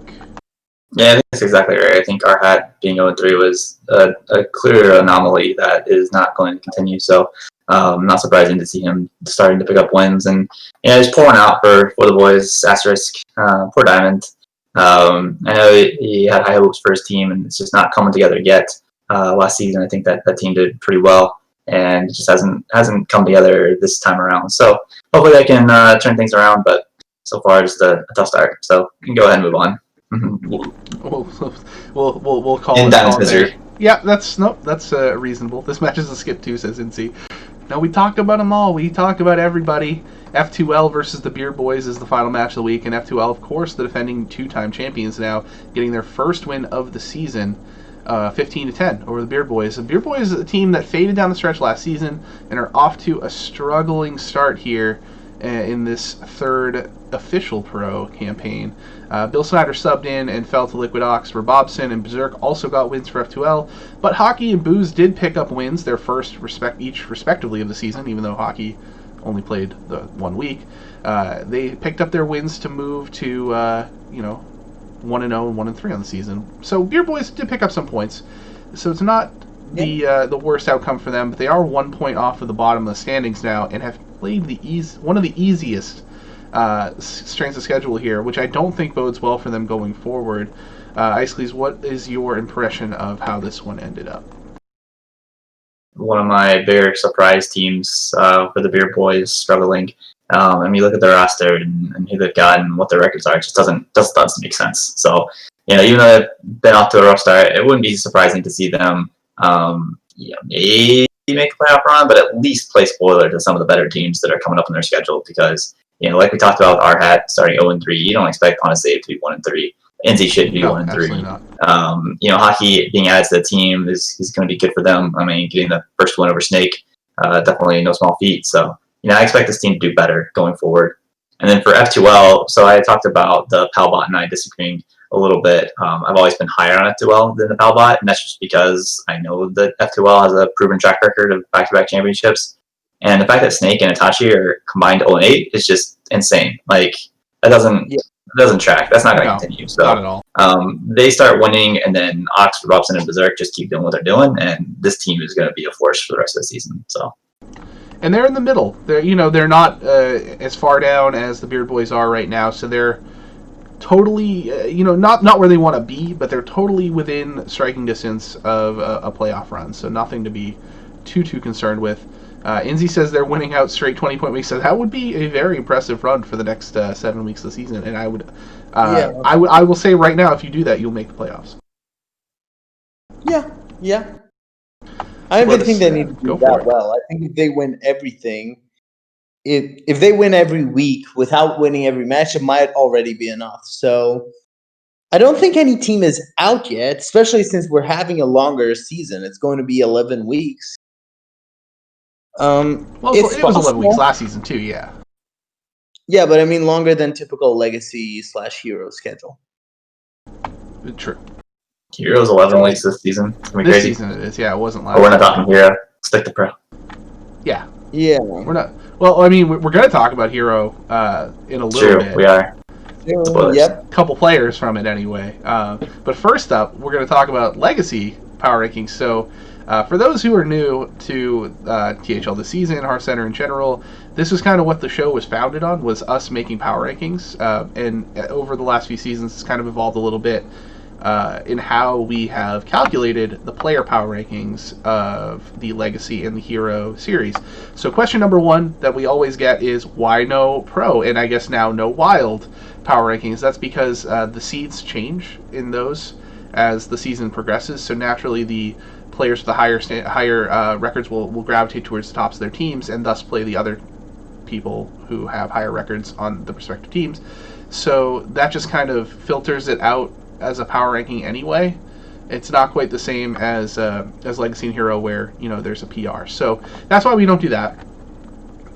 Yeah, I think that's exactly right. I think Arhat being 0-3 was a clear anomaly that is not going to continue. So, not surprising to see him starting to pick up wins and just pulling out for the boys. Asterisk, poor Diamond. I know he had high hopes for his team, and it's just not coming together yet. Last season, I think that team did pretty well, and it just hasn't come together this time around. So hopefully they can turn things around. But so far, just a tough start. So you can go ahead and move on. We'll call in it Diamond's misery. Yeah, that's reasonable. This match is a skip too, says Incy. No, we talked about them all. We talked about everybody. F2L versus the Beer Boys is the final match of the week, and F2L, of course, the defending 2-time champions now, getting their first win of the season, 15-10 over the Beer Boys. The Beer Boys is a team that faded down the stretch last season and are off to a struggling start here in this third official pro campaign. Bill Snyder subbed in and fell to Liquid Ox, where Bobson and Berserk also got wins for F2L, but Hockey and Booze did pick up wins, their first each respectively of the season, even though Hockey only played the 1 week. They picked up their wins to move to 1-0 and 1-3 on the season. So Beer Boys did pick up some points. So it's not the worst outcome for them, but they are 1 point off of the bottom of the standings now and have played one of the easiest strengths of schedule here, which I don't think bodes well for them going forward. Icicles, what is your impression of how this one ended up? One of my bigger surprise teams for the Beer Boys struggling. I mean, look at their roster and who they've got and what their records are. It just doesn't make sense. So, even though they've been off to a rough start, it wouldn't be surprising to see them maybe make a playoff run, but at least play spoiler to some of the better teams that are coming up in their schedule. Because like we talked about, Arhat starting 0-3, you don't expect On a Save to be 1-3. NZ should be 1-3. Hockey being added to the team is going to be good for them. I mean, getting the first win over Snake, definitely no small feat. So, I expect this team to do better going forward. And then for F2L, so I talked about the Palbot and I disagreeing a little bit. I've always been higher on F2L than the Palbot, and that's just because I know that F2L has a proven track record of back-to-back championships. And the fact that Snake and Itachi are combined 0-8 is just insane. Like, that doesn't track. That's not going to continue. So, not at all. They start winning, and then Ox, Robson, and Berserk just keep doing what they're doing, and this team is going to be a force for the rest of the season. So, and they're in the middle. They're not as far down as the Beard Boys are right now, so they're totally, not where they want to be, but they're totally within striking distance of a playoff run. So nothing to be too concerned with. Inzi says they're winning out straight 20-point weeks. So that would be a very impressive run for the next 7 weeks of the season. And I would, I will say right now, if you do that, you'll make the playoffs. Yeah. I don't think they need to do that well. I think if they win everything, if they win every week without winning every match, it might already be enough. So I don't think any team is out yet, especially since we're having a longer season. It's going to be 11 weeks. It was 11 weeks last season too, yeah. Yeah, but I mean longer than typical Legacy/Hero schedule. True. Hero's 11 weeks this season. It's gonna be crazy. Season it is, yeah. It wasn't last. But we're not talking Hero. Stick to Pro. Yeah. We're not. Well, I mean, we're going to talk about Hero in a little bit. True, we are. Yep. A couple players from it anyway. But first up, we're going to talk about Legacy power rankings. So, for those who are new to THL this season, Hearthcentre in general, this is kind of what the show was founded on, was us making power rankings. And over the last few seasons, it's kind of evolved a little bit in how we have calculated the player power rankings of the Legacy and the Hero series. So question number one that we always get is, why no Pro? And I guess now no Wild power rankings. That's because the seeds change in those as the season progresses. So naturally the players with the higher records will gravitate towards the tops of their teams and thus play the other people who have higher records on the respective teams. So that just kind of filters it out as a power ranking anyway. It's not quite the same as Legacy and Hero, where there's a PR. So that's why we don't do that.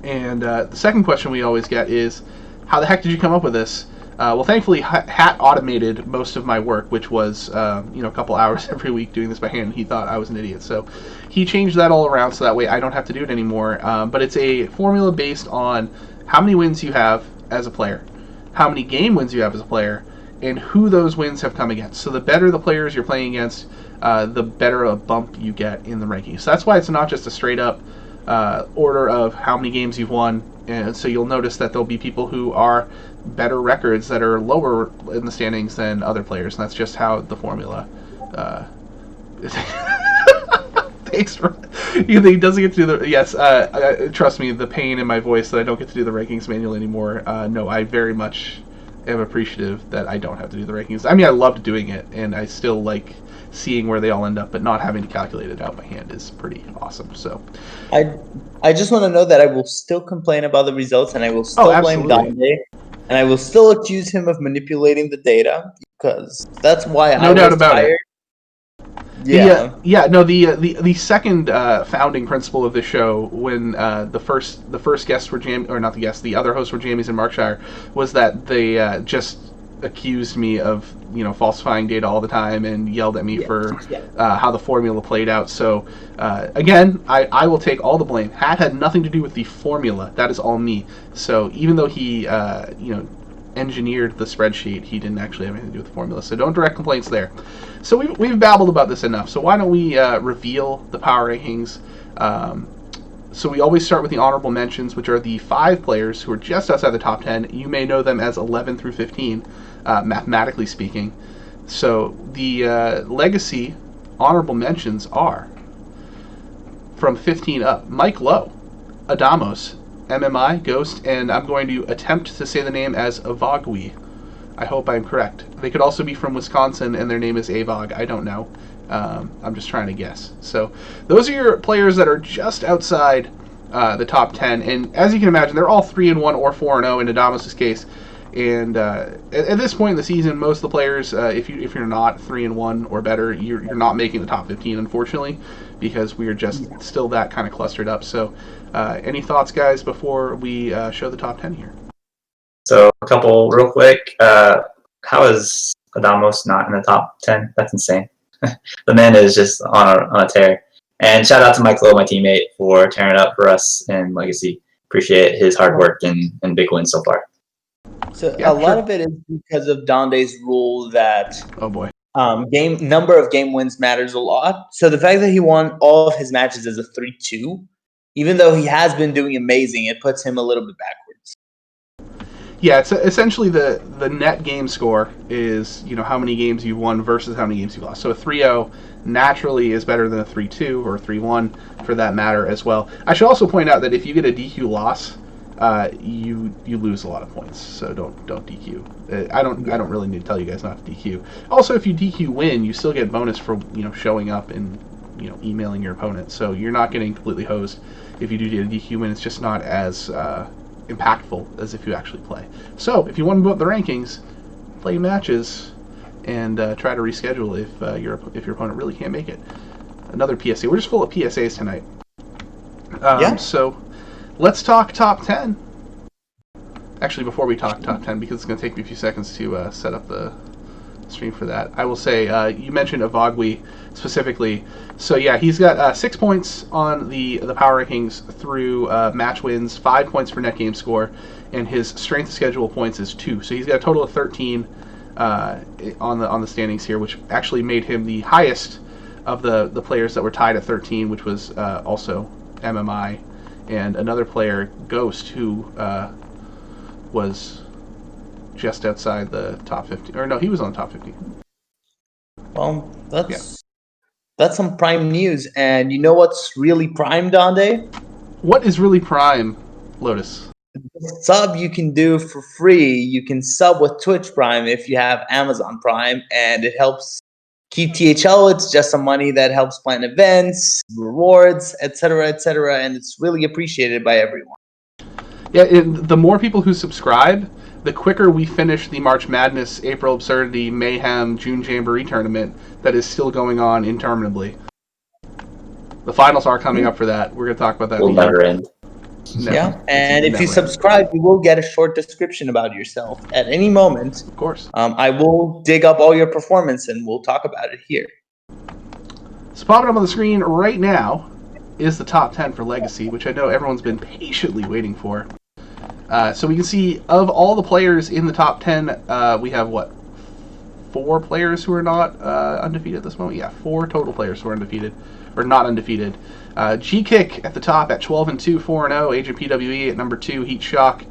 And the second question we always get is, how the heck did you come up with this? Well, thankfully, Hat automated most of my work, which was a couple hours every week doing this by hand. He thought I was an idiot, so he changed that all around so that way I don't have to do it anymore. But it's a formula based on how many wins you have as a player, how many game wins you have as a player, and who those wins have come against. So the better the players you're playing against, the better a bump you get in the rankings. So that's why it's not just a straight up order of how many games you've won. And so you'll notice that there'll be people who are better records that are lower in the standings than other players. And that's just how the formula Thanks for he doesn't get to do the yes. Trust me, the pain in my voice that I don't get to do the rankings manual anymore. No, I very much am appreciative that I don't have to do the rankings. I mean, I loved doing it, and I still like seeing where they all end up, but not having to calculate it out by hand is pretty awesome. So, I just want to know that I will still complain about the results, and I will still blame Donde, and I will still accuse him of manipulating the data, because that's why I was tired. The second founding principle of the show, when the first guests were the other hosts were Jamies and Markshire, was that they just accused me of falsifying data all the time and yelled at me for how the formula played out. So again, I will take all the blame. Hat had nothing to do with the formula. That is all me. So even though he engineered the spreadsheet, he didn't actually have anything to do with the formula. So don't direct complaints there. So we've babbled about this enough. So why don't we reveal the power rankings? So we always start with the honorable mentions, which are the 5 players who are just outside the top 10. You may know them as 11 through 15, mathematically speaking. So the Legacy honorable mentions are, from 15 up, Mike Lowe, Adamos, MMI, Ghost, and I'm going to attempt to say the name as Avogui. I hope I'm correct. They could also be from Wisconsin, and their name is Avog. I don't know. I'm just trying to guess. So those are your players that are just outside the top 10. And as you can imagine, they're all 3-1 or 4-0 in Adamos' case. And at this point in the season, most of the players, if you're not 3-1 or better, you're not making the top 15, unfortunately, because we are just still that kind of clustered up. So any thoughts, guys, before we show the top 10 here? So a couple real quick. How is Adamos not in the top 10? That's insane. The man is just on a tear. And shout out to Mike Lowe, my teammate, for tearing it up for us in Legacy. Appreciate his hard work and big wins so far. So a lot of it is because of Donde's rule that number of game wins matters a lot. So the fact that he won all of his matches as a 3-2, even though he has been doing amazing, it puts him a little bit backwards. Yeah, it's essentially the net game score is, how many games you've won versus how many games you've lost. So a 3-0 naturally is better than a 3-2 or a 3-1 for that matter as well. I should also point out that if you get a DQ loss, you lose a lot of points. So don't DQ. I don't really need to tell you guys not to DQ. Also, if you DQ win, you still get bonus for showing up and emailing your opponent. So you're not getting completely hosed if you do get a DQ win. It's just not as impactful as if you actually play. So if you want to move up the rankings, play matches and try to reschedule if your opponent really can't make it. Another PSA. We're just full of PSAs tonight. So let's talk top 10. Actually, before we talk top 10, because it's going to take me a few seconds to set up the stream for that, I will say you mentioned Avogui specifically. So yeah, he's got 6 points on the power rankings through match wins, 5 points for net game score, and his strength of schedule points is 2. So he's got a total of 13 on the standings here, which actually made him the highest of the players that were tied at 13, which was also MMI and another player, Ghost, who was just outside the top 50. Or no, he was on the top 50. Well, that's some prime news. And you know what's really prime, Donde? What is really prime, Lotus? Sub you can do for free. You can sub with Twitch Prime if you have Amazon Prime, and it helps keep THL. It's just some money that helps plan events, rewards, etc., and it's really appreciated by everyone. Yeah, the more people who subscribe, the quicker we finish the March Madness, April Absurdity, Mayhem, June Jamboree tournament that is still going on interminably. The finals are coming up for that. We're going to talk about that. Will never end. Yeah, and if you subscribe, you will get a short description about yourself at any moment. Of course. I will dig up all your performance and we'll talk about it here. So popping up on the screen right now is the top 10 for Legacy, which I know everyone's been patiently waiting for. So we can see of all the players in the top 10, we have 4 players who are not undefeated at this moment? Yeah, 4 total players who are undefeated, or not undefeated. G-Kick at the top at 12-2, 4-0. Agent PWE at number 2. Heat Shock,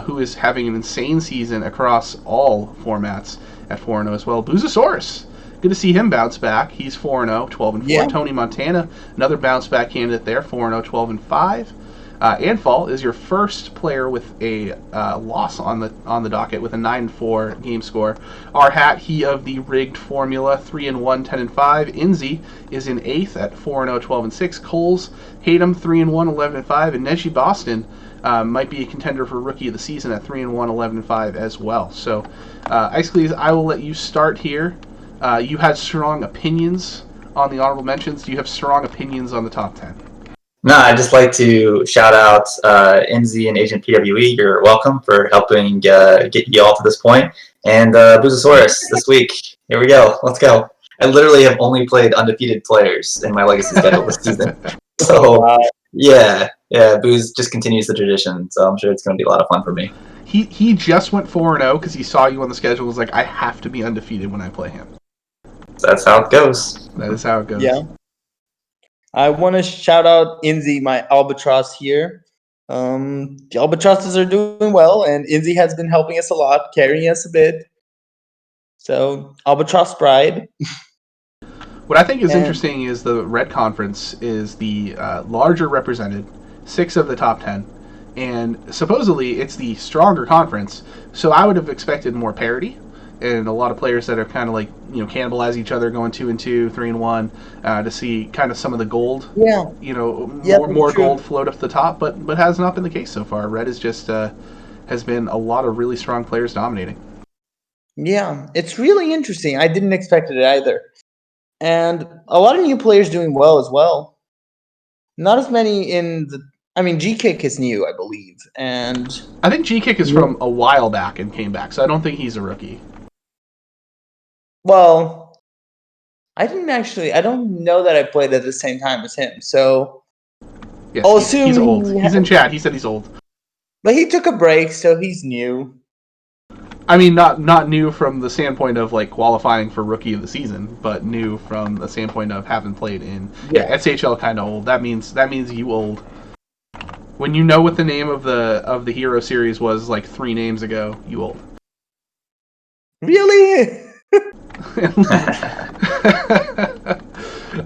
who is having an insane season across all formats at 4-0 as well. Boozosaurus, good to see him bounce back. He's 4-0, 12-4. Yeah. Tony Montana, another bounce back candidate there, 4-0, 12-5. Anfall is your first player with a loss on the docket with a 9-4 game score. Arhat, he of the rigged formula, 3-1, 10-5. Inzi is in 8th at 4-0, 12-6. Coles, Hatem, 3-1, 11-5. And Neji Boston might be a contender for Rookie of the Season at 3-1, 11-5 as well. So, Icicles, I will let you start here. You had strong opinions on the honorable mentions. Do you have strong opinions on the top 10? No, I'd just like to shout out NZ and Agent PWE. You're welcome for helping get you all to this point. And Boozosaurus this week. Here we go. Let's go. I literally have only played undefeated players in my Legacy schedule this season. So, yeah, Booz just continues the tradition. So I'm sure it's going to be a lot of fun for me. He just went 4-0 because he saw you on the schedule. Was like, I have to be undefeated when I play him. That's how it goes. That is how it goes. Yeah. I want to shout out Inzi, my albatross here. The albatrosses are doing well, and Inzi has been helping us a lot, carrying us a bit. So, albatross pride. What I think is interesting is the Red Conference is the larger represented, 6 of the top 10, and supposedly it's the stronger conference, so I would have expected more parity. And a lot of players that are kind of like, cannibalize each other, going 2-2, 3-1, to see kind of some of the gold, more gold float up to the top, but has not been the case so far. Red is just has been a lot of really strong players dominating. Yeah, it's really interesting. I didn't expect it either, and a lot of new players doing well as well. Not as many in the. I mean, G-Kick is new, I believe, and I think G-Kick is from a while back and came back, so I don't think he's a rookie. Well, I don't know that I played at the same time as him, so yes, I'll assume he's old. He's in chat. He said he's old. But he took a break, so he's new. I mean, not new from the standpoint of like qualifying for Rookie of the Season, but new from the standpoint of having played in SHL kind of old. That means you old. When you know what the name of the hero series was like 3 names ago, you old. Really?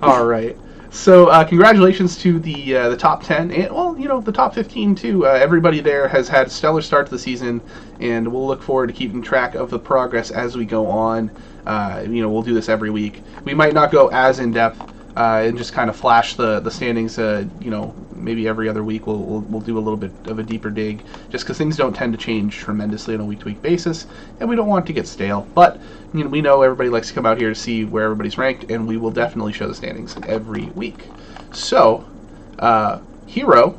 All right. So congratulations to the top 10 and the top 15 too. Everybody there has had stellar start to the season, and we'll look forward to keeping track of the progress as we go on. We'll do this every week. We might not go as in depth and just kind of flash the standings. Maybe every other week we'll do a little bit of a deeper dig, just because things don't tend to change tremendously on a week-to-week basis, and we don't want it to get stale. But we know everybody likes to come out here to see where everybody's ranked, and we will definitely show the standings every week. So, Hero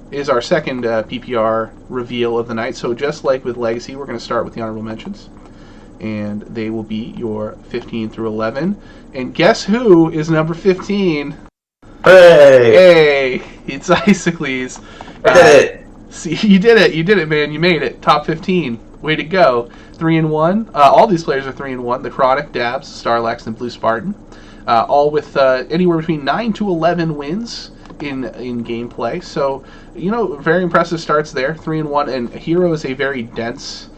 is our second PPR reveal of the night. So just like with Legacy, we're going to start with the honorable mentions, and they will be your 15 through 11. And guess who is number 15? Hooray! Hey, it's Icicles. I did it. See, you did it, man. You made it. Top 15. Way to go. 3-1. All these players are 3-1. The Chronic, Dabs, Starlax, and Blue Spartan. All with anywhere between 9 to 11 wins in gameplay. So, very impressive starts there. 3-1. And Hero is a very dense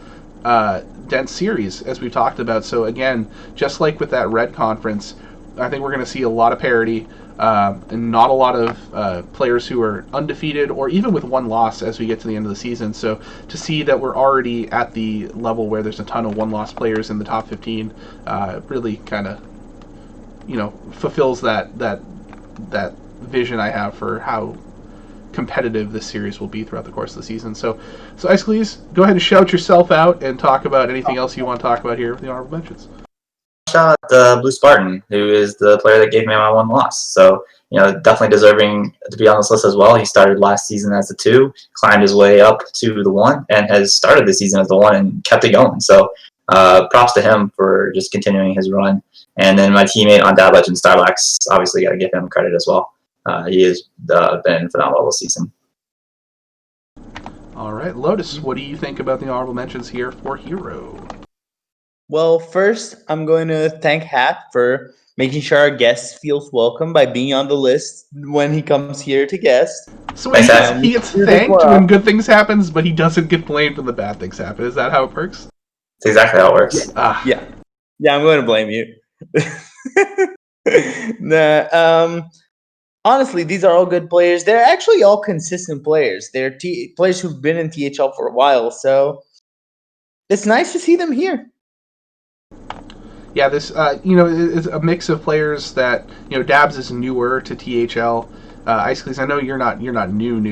series, as we've talked about. So, again, just like with that Red Conference, I think we're going to see a lot of parity. And not a lot of players who are undefeated or even with one loss as we get to the end of the season. So to see that we're already at the level where there's a ton of one-loss players in the top 15 really kind of, fulfills that vision I have for how competitive this series will be throughout the course of the season. So Icicles, go ahead and shout yourself out and talk about anything else you want to talk about here with the honorable mentions. Shout out Blue Spartan, who is the player that gave me my one loss. So, definitely deserving to be on this list as well. He started last season as the 2, climbed his way up to the 1, and has started the season as the 1 and kept it going. So, props to him for just continuing his run. And then my teammate on Dad Legend, Starlax, obviously got to give him credit as well. He has been phenomenal this season. All right, Lotus, what do you think about the honorable mentions here for Hero? Well, first, I'm going to thank Hat for making sure our guest feels welcome by being on the list when he comes here to guest. So he gets thanked when good things happen, but he doesn't get blamed when the bad things happen. Is that how it works? That's exactly how it works. Yeah, I'm going to blame you. Honestly, these are all good players. They're actually all consistent players. They're players who've been in THL for a while, so it's nice to see them here. Yeah, this is a mix of players that Dabs is newer to THL. Icicles, I know you're not new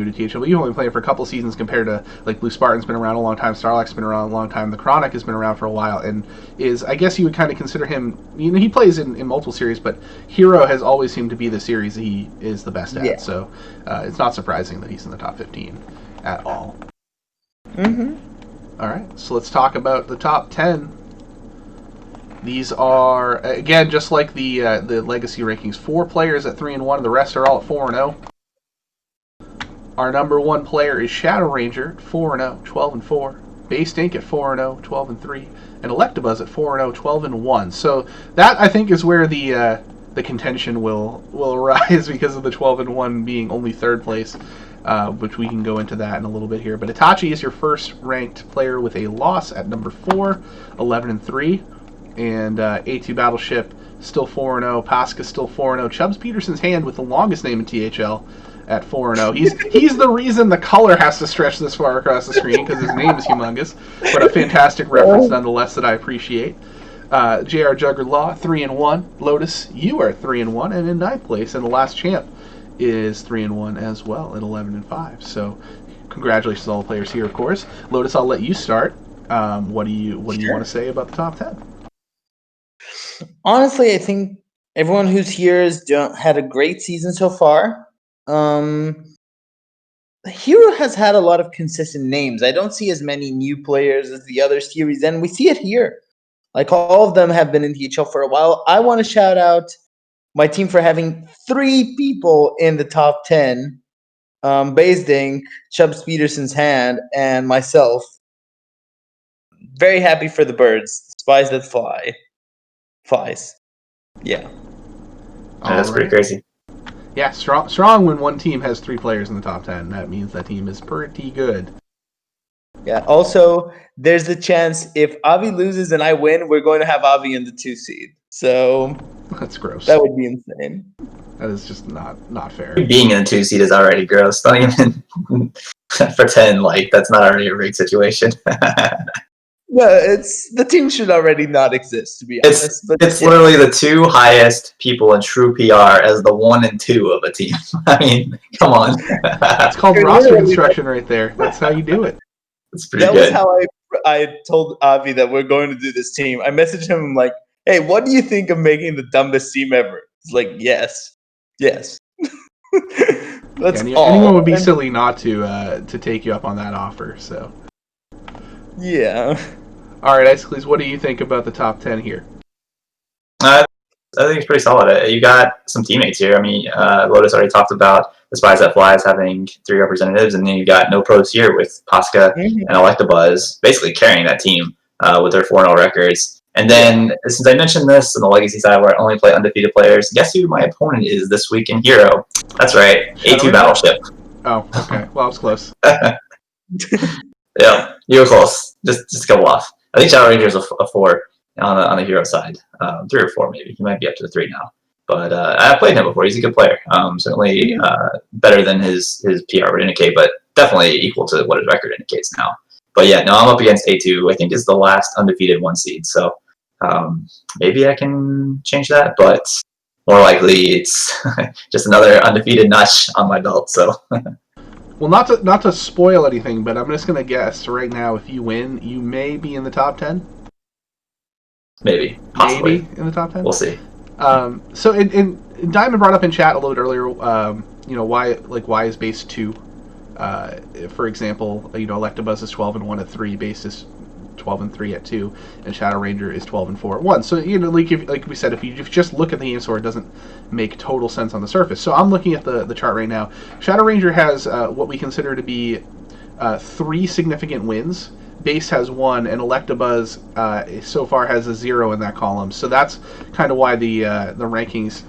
to THL, but you've only played for a couple seasons compared to like Blue Spartan's been around a long time, Starlax's been around a long time, the Chronic has been around for a while, and I guess you would kind of consider him. He plays in multiple series, but Hero has always seemed to be the series he is the best at. Yeah. So it's not surprising that he's in the top 15 at all. Mm-hmm. All right, so let's talk about the top 10. These are, again, just like the Legacy rankings, 4 players at 3-1, and the rest are all at 4-0. Our number 1 player is Shadow Ranger, 4-0, 12-4. Based Ink at 4-0, 12-3. And Electabuzz at 4-0, 12-1. So that, I think, is where the contention will arise because of the 12-1 being only 3rd place, which we can go into that in a little bit here. But Itachi is your first ranked player with a loss at number 4, 11-3. And A2 Battleship still 4-0. Pasca still 4-0. Chubbs Peterson's Hand with the longest name in THL at 4-0. He's the reason the color has to stretch this far across the screen because his name is humongous. But a fantastic reference nonetheless that I appreciate. JR Juggerlaw 3-1. Lotus, you are 3-1 and in 9th place. And the last champ is 3-1 as well at 11-5. So congratulations to all the players here, of course. Lotus, I'll let you start. What do you want to say about the top 10? Honestly, I think everyone who's here has had a great season so far. Hero has had a lot of consistent names. I don't see as many new players as the other series, and we see it here. Like, all of them have been in THL for a while. I want to shout out my team for having 3 people in the top 10. Based Ink, Chubbs Peterson's Hand, and myself. Very happy for the birds. Spies that fly. Flies. Yeah. That's pretty crazy. Yeah, strong when one team has 3 players in the top 10. That means that team is pretty good. Yeah. Also, there's a chance if Avi loses and I win, we're going to have Avi in the 2 seed. So That's gross. that would be insane. That is just not fair. Being in the 2 seed is already gross. Don't even pretend like that's not already a rigged situation. No, the team should already not exist, to be honest. But It's literally the 2 highest people in true PR as the 1 and 2 of a team. I mean, come on. It's called roster construction right there. That's how you do it. It's pretty that good. was how I told Avi that we're going to do this team. I messaged him like, "Hey, what do you think of making the dumbest team ever?" He's like, "Yes." That's all. Anyone would be silly not to take you up on that offer. So. Yeah. All right, Icicles, what do you think about the top 10 here? I think it's pretty solid. You got some teammates here. I mean, Lotus already talked about the Spies That Flies having 3 representatives, and then you got no pros here with Pasca and Electabuzz basically carrying that team with their 4-0 records. And then, since I mentioned this on the Legacy side where I only play undefeated players, guess who my opponent is this week in Hero? That's right, A2 Battleship. Oh, okay. Well, I was close. Yeah, you were close. Just a couple off. I think Shadow Ranger is a 4 on the hero side, 3 or 4 maybe. He might be up to 3 now. But I played him before. He's a good player. Certainly better than his PR would indicate, but definitely equal to what his record indicates now. But yeah, no, I'm up against A2. I think is the last undefeated 1 seed. So maybe I can change that, but more likely it's just another undefeated notch on my belt. So. Well, not to spoil anything, but I'm just gonna guess right now. If you win, you may be in the top 10. Maybe, possibly. Maybe in the top 10. We'll see. So, and Diamond brought up in chat a little bit earlier. Why is base 2? For example, Electabuzz is 12-1 at 3. Base is 12-3 at 2, and Shadow Ranger is 12-4 at 1. So like we said, if you just look at the game score, it doesn't make total sense on the surface. So I'm looking at the chart right now. Shadow Ranger has what we consider to be 3 significant wins. Base has 1, and Electabuzz so far has a 0 in that column. So that's kind of why the rankings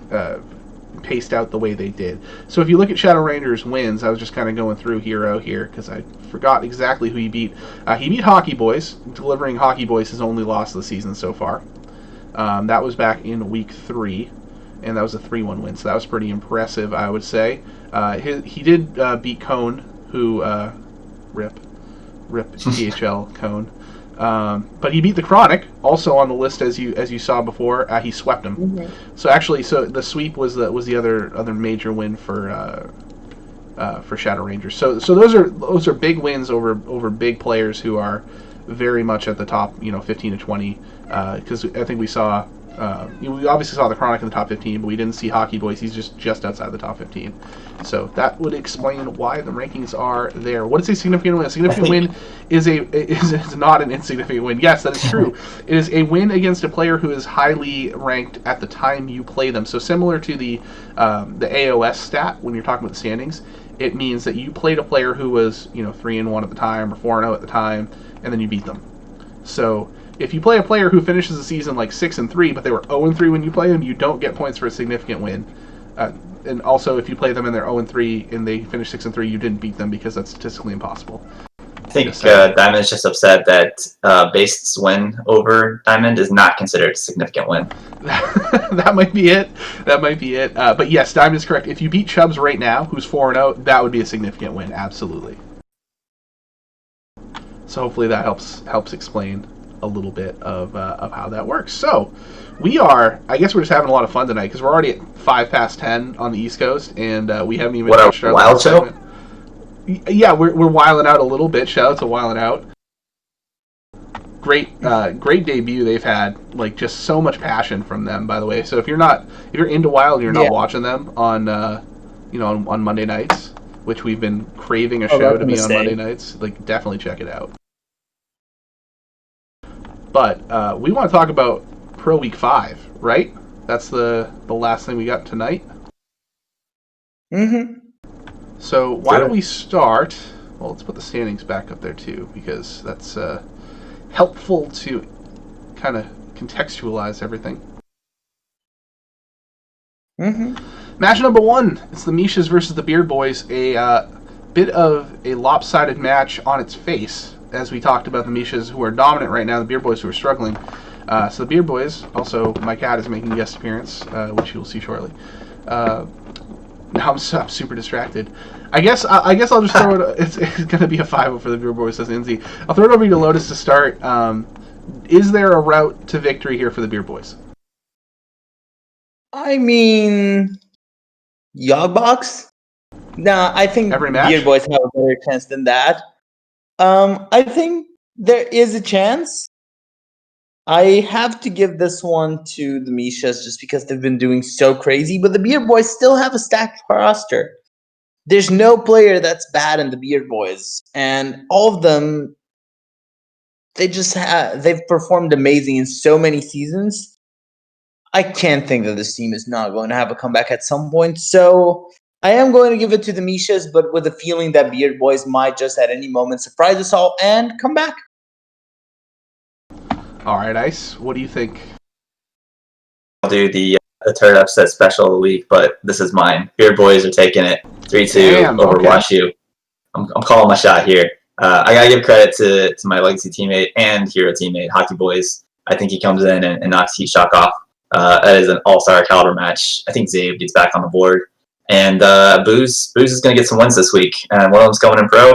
paced out the way they did. So if you look at Shadow Ranger's wins, I was just kind of going through Hero here because I forgot exactly who he beat. He beat Hockey Boys, delivering Hockey Boys his only loss of the season so far. That was back in week 3, and that was a 3-1 win. So that was pretty impressive, I would say. He did beat Cone, who rip THL Cone. But he beat the Chronic, also on the list as you saw before. He swept him. Mm-hmm. So actually, the sweep was the other major win for Shadow Rangers. So those are big wins over big players who are very much at the top, 15 to 20. Because I think we saw. We obviously saw the Chronic in the top 15, but we didn't see Hockey Boys. He's just outside the top 15. So that would explain why the rankings are there. What is a significant win? A significant win is not an insignificant win. Yes, that is true. It is a win against a player who is highly ranked at the time you play them. So similar to the AOS stat when you're talking about the standings, it means that you played a player who was 3-1 at the time or 4-0 at the time, and then you beat them. So if you play a player who finishes the season like 6-3, but they were 0-3 when you play them, you don't get points for a significant win. And also, if you play them and they're 0-3 and they finish 6-3, you didn't beat them because that's statistically impossible. I think Diamond is just upset that Base's win over Diamond is not considered a significant win. That might be it. But yes, Diamond is correct. If you beat Chubbs right now, who's 4-0, that would be a significant win. Absolutely. So hopefully that helps explain a little bit of how that works. So I guess we're just having a lot of fun tonight because we're already at 5 past 10 on the East Coast, and we haven't even touched our wild show. Yeah, we're wiling out a little bit. Shout out to Wiling Out. Great debut they've had. Like, just so much passion from them, by the way. So if you're into Wild and you're not watching them on on Monday nights, which we've been craving a show to be on Monday nights, like, definitely check it out. But we want to talk about Pro Week 5, right? That's the last thing we got tonight. Mm-hmm. So why don't we start? Well, let's put the standings back up there too, because that's helpful to kind of contextualize everything. Mm-hmm. Match number 1. It's the Mishas versus the Beard Boys. A bit of a lopsided match on its face, as we talked about the Mishas who are dominant right now, the Beard Boys who are struggling. So the Beard Boys, also my cat is making a guest appearance, which you will see shortly. Now I'm super distracted. I guess I'll just throw it. It's going to be a 5-0 for the Beard Boys, says Inzi. I'll throw it over to Lotus to start. Is there a route to victory here for the Beard Boys? I mean, Yogbox? Nah, I think Every match? Beard Boys have a better chance than that. I think there is a chance. I have to give this one to the Mishas just because they've been doing so crazy, but the Beard Boys still have a stacked roster. There's no player that's bad in the Beard Boys, and all of them, they've performed amazing in so many seasons. I can't think that this team is not going to have a comeback at some point, so I am going to give it to the Mishas, but with the feeling that Beard Boys might just at any moment surprise us all and come back. All right, Ice, what do you think? I'll do the third upset special of the week, but this is mine. Beard Boys are taking it 3-2 over okay. WashU. I'm calling my shot here. I gotta give credit to my legacy teammate and hero teammate, Hockey Boys. I think he comes in and knocks Heat Shock off. That is an all-star caliber match. I think Zabe gets back on the board. And Booze is going to get some wins this week. And one of them's going in pro.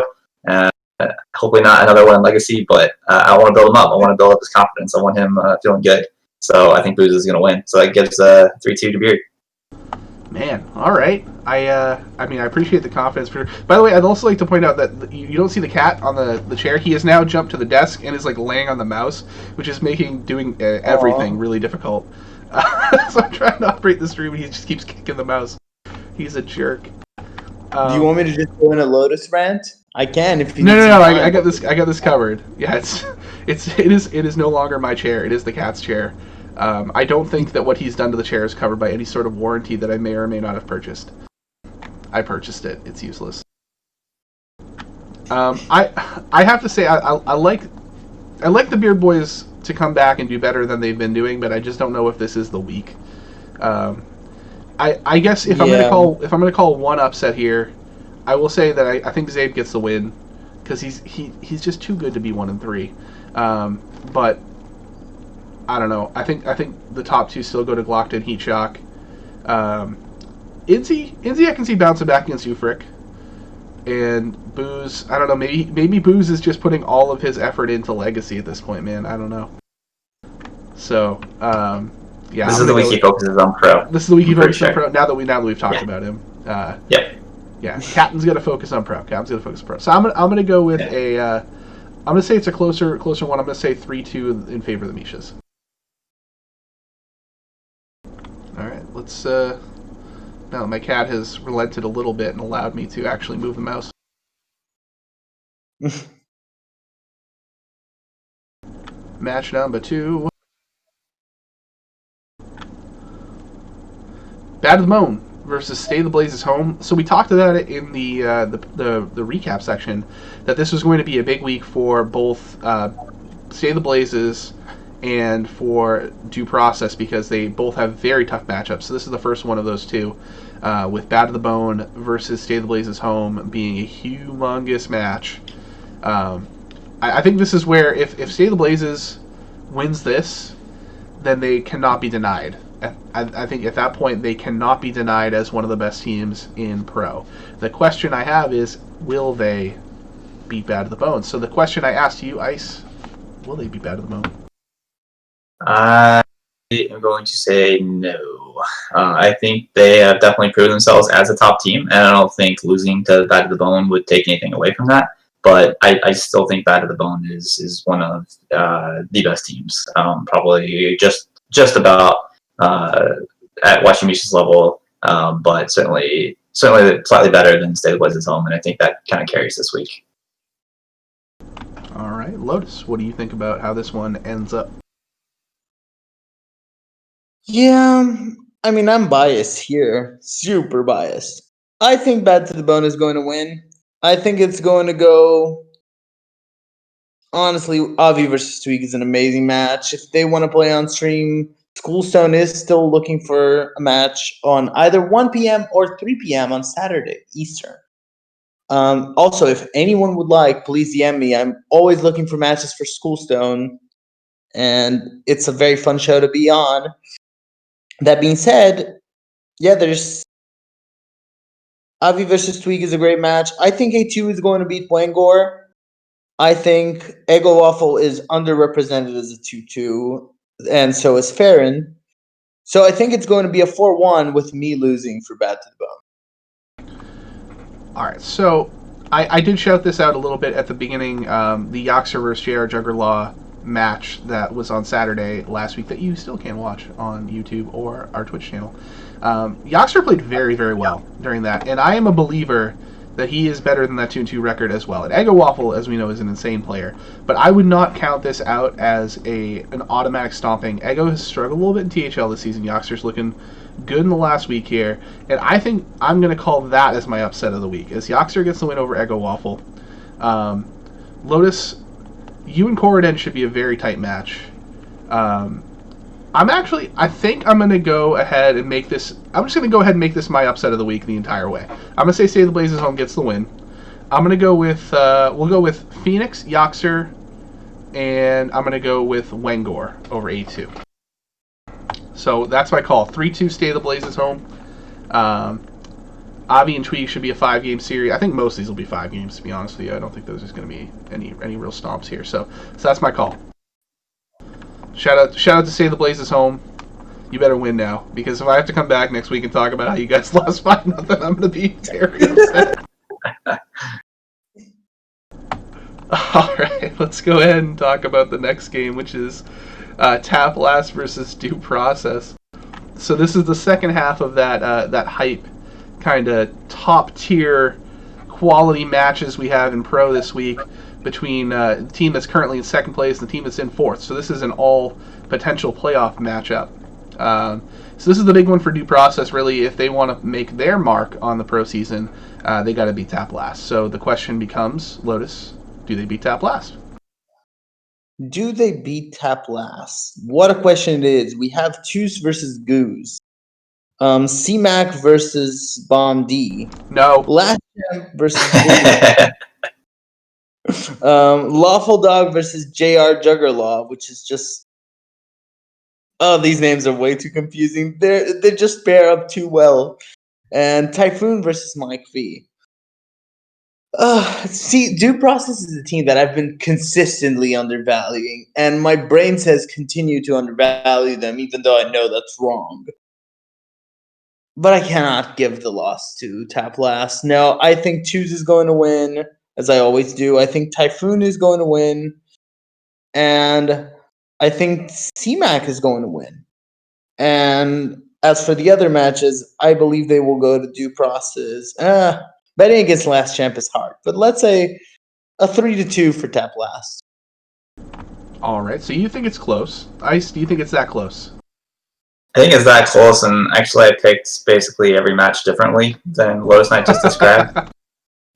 Hopefully not another one in legacy, but I want to build him up. I want to build up his confidence. I want him feeling good. So I think Booze is going to win. So that gives 3-2 to Beard. Man, all right. I mean, I appreciate the confidence. By the way, I'd also like to point out that you don't see the cat on the chair. He has now jumped to the desk and is like laying on the mouse, which is making doing everything really difficult. So I'm trying to operate the stream, and he just keeps kicking the mouse. He's a jerk. Do you want me to just go in a Lotus rant? I can if you. No. I got this. I got this covered. Yeah, it is no longer my chair. It is the cat's chair. I don't think that what he's done to the chair is covered by any sort of warranty that I may or may not have purchased. I purchased it. It's useless. I have to say I like the Beard Boys to come back and do better than they've been doing, but I just don't know if this is the week. I guess if I'm gonna call one upset here, I will say that I think Zabe gets the win because he's just too good to be 1-3. But I don't know. I think the top two still go to Glockton, Heat Shock. Inzi I can see bouncing back against Ufric. And Booze, I don't know, maybe Booze is just putting all of his effort into Legacy at this point, man. I don't know. So, yeah. This is the week he focuses on Pro. This is the week he focuses on Pro, now that we've talked about him. Yep. Yeah, Captain's gonna focus on Pro. So I'm gonna go with I'm gonna say it's a closer one. I'm gonna say 3-2 in favor of the Mishas. Alright, let's now that my cat has relented a little bit and allowed me to actually move the mouse. Match number 2. Bad to the Bone versus Stay the Blazes Home. So we talked about it in the recap section that this was going to be a big week for both Stay the Blazes and for Due Process because they both have very tough matchups. So this is the first one of those two, with Bad to the Bone versus Stay the Blazes Home being a humongous match. I think this is where if Stay the Blazes wins this, then they cannot be denied. I think at that point they cannot be denied as one of the best teams in Pro. The question I have is, will they beat Bad to the Bone? So the question I asked you, Ice, will they beat Bad to the Bone? I am going to say no. I think they have definitely proven themselves as a top team, and I don't think losing to Bad to the Bone would take anything away from that. But I still think Bad to the Bone is one of the best teams. Probably just about at Washimishi's level, but certainly slightly better than Stay the Blazes Home, and I think that kind of carries this week. All right, Lotus, what do you think about how this one ends up? Yeah, I mean, I'm biased here. Super biased. I think Bad to the Bone is going to win. I think it's going to go... Honestly, Avi versus Tweak is an amazing match. If they want to play on stream, Schoolstone is still looking for a match on either 1 p.m. or 3 p.m. on Saturday, Eastern. Also, if anyone would like, please DM me. I'm always looking for matches for Schoolstone, and it's a very fun show to be on. That being said, yeah, there's Avi versus Tweak is a great match. I think A2 is going to beat Wangor. I think Ego Waffle is underrepresented as a 2-2, and so is Farron. So I think it's going to be a 4-1 with me losing for Bad to the Bone. All right, so I did shout this out a little bit at the beginning. The Yoxer versus JR Juggerlaw match that was on Saturday last week that you still can watch on YouTube or our Twitch channel. Yoxer played very, very well during that, and I am a believer that he is better than that 2-2 record as well. And Ego Waffle, as we know, is an insane player, but I would not count this out as an automatic stomping. Ego has struggled a little bit in THL this season. Yoxer's looking good in the last week here, and I think I'm going to call that as my upset of the week, as Yoxer gets the win over Ego Waffle. Lotus, you and Corridon should be a very tight match. I think I'm going to go ahead and make this, I'm just going to go ahead and make this my upset of the week the entire way. I'm going to say Save the Blazes Home gets the win. I'm going to go with, we'll go with Phoenix, Yoxer, and I'm going to go with Wangor over A2. So that's my call. 3-2 Stay the Blazes Home. Avi and Tweak should be a 5-game series. I think most of these will be 5 games, to be honest with you. I don't think there's just going to be any real stomps here. So that's my call. Shout out to Stay the Blazes Home. You better win now, because if I have to come back next week and talk about how you guys lost 5-0, I'm going to be very upset. All right, let's go ahead and talk about the next game, which is Tap Last versus Due Process. So this is the second half of that hype kind of top tier quality matches we have in Pro this week between the team that's currently in second place and the team that's in fourth. So this is an all potential playoff matchup. So this is the big one for Due Process, really. If they want to make their mark on the Pro season, they got to beat Tap Last. So the question becomes, Lotus, do they beat Tap Last? Do they beat Tap Last? What a question it is. We have Choose versus Goose. C-Mac versus Bomb D. No. Last Champ versus Lawful Dog versus JR Juggerlaw, which is just... Oh, these names are way too confusing. They just pair up too well. And Typhoon versus Mike V. See, Due Process is a team that I've been consistently undervaluing, and my brain says continue to undervalue them, even though I know that's wrong. But I cannot give the loss to Tap Last. No, I think Choose is going to win, as I always do. I think Typhoon is going to win, and I think C-Mac is going to win. And as for the other matches, I believe they will go to Due Process. Betting against Last Champ is hard, but let's say a 3-2 for Tap Last. All right, so you think it's close. Ice, do you think it's that close? I think it's that close, and actually I picked basically every match differently than LotusKnight just described.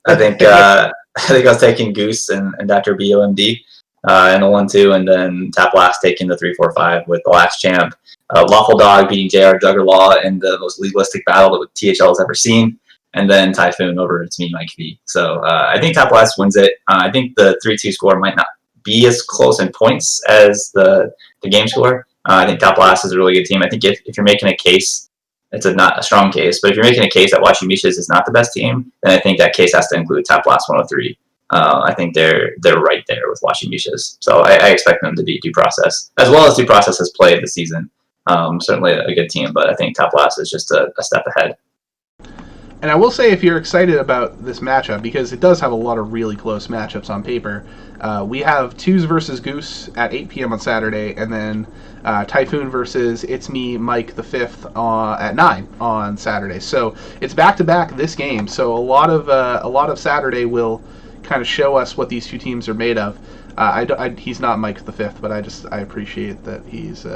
I think I was taking Goose and Dr. BOMD in the 1-2, and then Tap Last taking the 3-4-5 with the Last Champ. Lawful Dog beating JR Juggerlaw in the most legalistic battle that THL has ever seen. And then Typhoon over to me, Mike V. So I think Tap Last wins it. I think the 3-2 score might not be as close in points as the game score. I think Tap Last is a really good team. I think if you're making a case, it's not a strong case, but if you're making a case that Washi Mishas is not the best team, then I think that case has to include Tap Last 103. I think they're right there with Washi Mishas. So I expect them to beat Due Process, as well as Due Process has played this season. Certainly a good team, but I think Tap Last is just a step ahead. And I will say, if you're excited about this matchup, because it does have a lot of really close matchups on paper, we have Twos versus Goose at 8 p.m. on Saturday, and then Typhoon versus It's Me, Mike the Fifth at 9 on Saturday. So it's back-to-back this game. So a lot of Saturday will kind of show us what these two teams are made of. He's not Mike the Fifth, but I appreciate that he's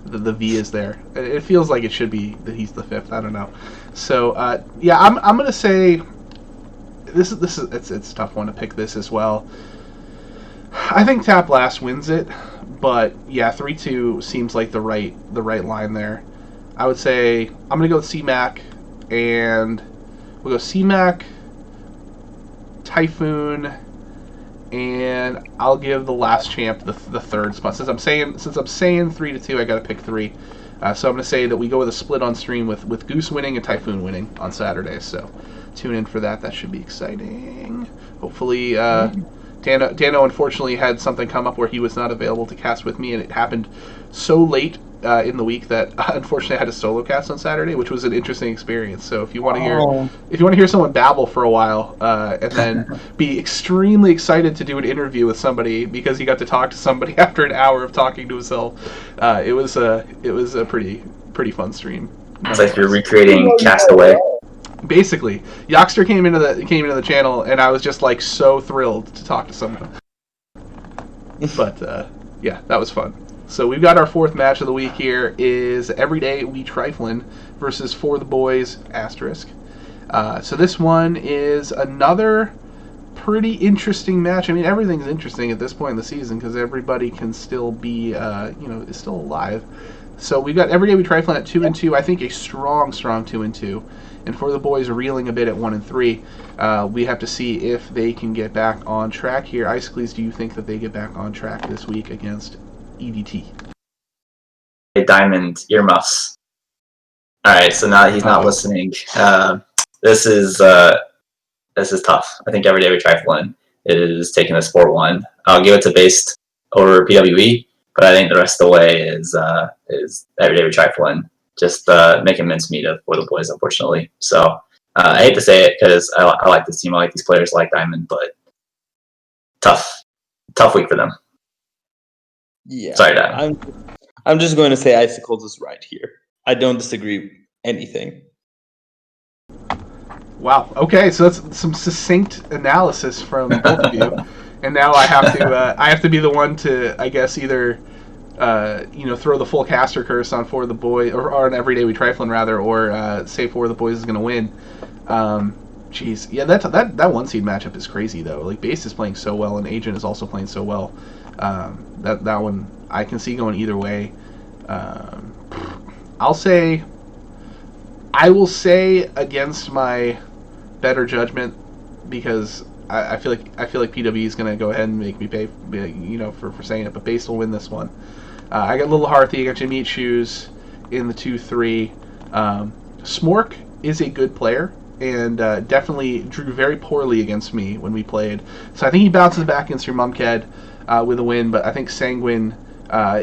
the V is there. It feels like it should be that he's the fifth. I don't know. So yeah, I'm gonna say this is it's a tough one to pick this as well. I think Tap Last wins it, But yeah, 3-2 seems like the right line there. I would say I'm gonna go with C-Mac, and we'll go C-Mac, Typhoon, and I'll give the last champ the third spot. Since I'm saying 3-2, I gotta pick 3. So I'm gonna say that we go with a split on stream with Goose winning and Typhoon winning on Saturday. So tune in for that. That should be exciting. Hopefully, Dano unfortunately had something come up where he was not available to cast with me, and it happened so late in the week that unfortunately I had a solo cast on Saturday, which was an interesting experience. So if you want to hear someone babble for a while and then be extremely excited to do an interview with somebody because he got to talk to somebody after an hour of talking to himself, it was a pretty fun stream. It's like you're recreating Castaway. Basically, Yoxter came into the channel, and I was just like so thrilled to talk to someone. But yeah, that was fun. So we've got our fourth match of the week here is Everyday We Triflin' versus For the Boys ***. So this one is another pretty interesting match. I mean, everything's interesting at this point in the season because everybody can still be, is still alive. So we've got Everyday We Triflin' at 2-2. I think a strong 2-2. And For the Boys reeling a bit at 1-3. We have to see if they can get back on track here. Icicles, do you think that they get back on track this week against EDT? Diamond earmuffs. All right, so now that he's not listening, this is tough. I think Everyday We Triflin' is taking this 4-1. I'll give it to Based over PWE, but I think the rest of the way is Everyday We Triflin'. Just making mincemeat For the Boys, unfortunately. So I hate to say it because I like this team. I like these players, I like Diamond, but tough week for them. Yeah. Sorry, Diamond. I'm just going to say Icicles is right here. I don't disagree anything. Wow. Okay, so that's some succinct analysis from both of you, and now I have to be the one to, I guess, either throw the full caster curse on For the Boys, or on Everyday We Triflin' rather, or say For the Boys is going to win. Jeez, yeah, that one seed matchup is crazy though. Like Base is playing so well, and Agent is also playing so well. That one I can see going either way. I will say against my better judgment, because I feel like PWE is going to go ahead and make me pay, for saying it. But Base will win this one. I got Little Hearthy, I got Jimmy Eat Shoes in the 2-3. Smork is a good player, and definitely drew very poorly against me when we played. So I think he bounces back against your Mumked with a win, but I think Sanguine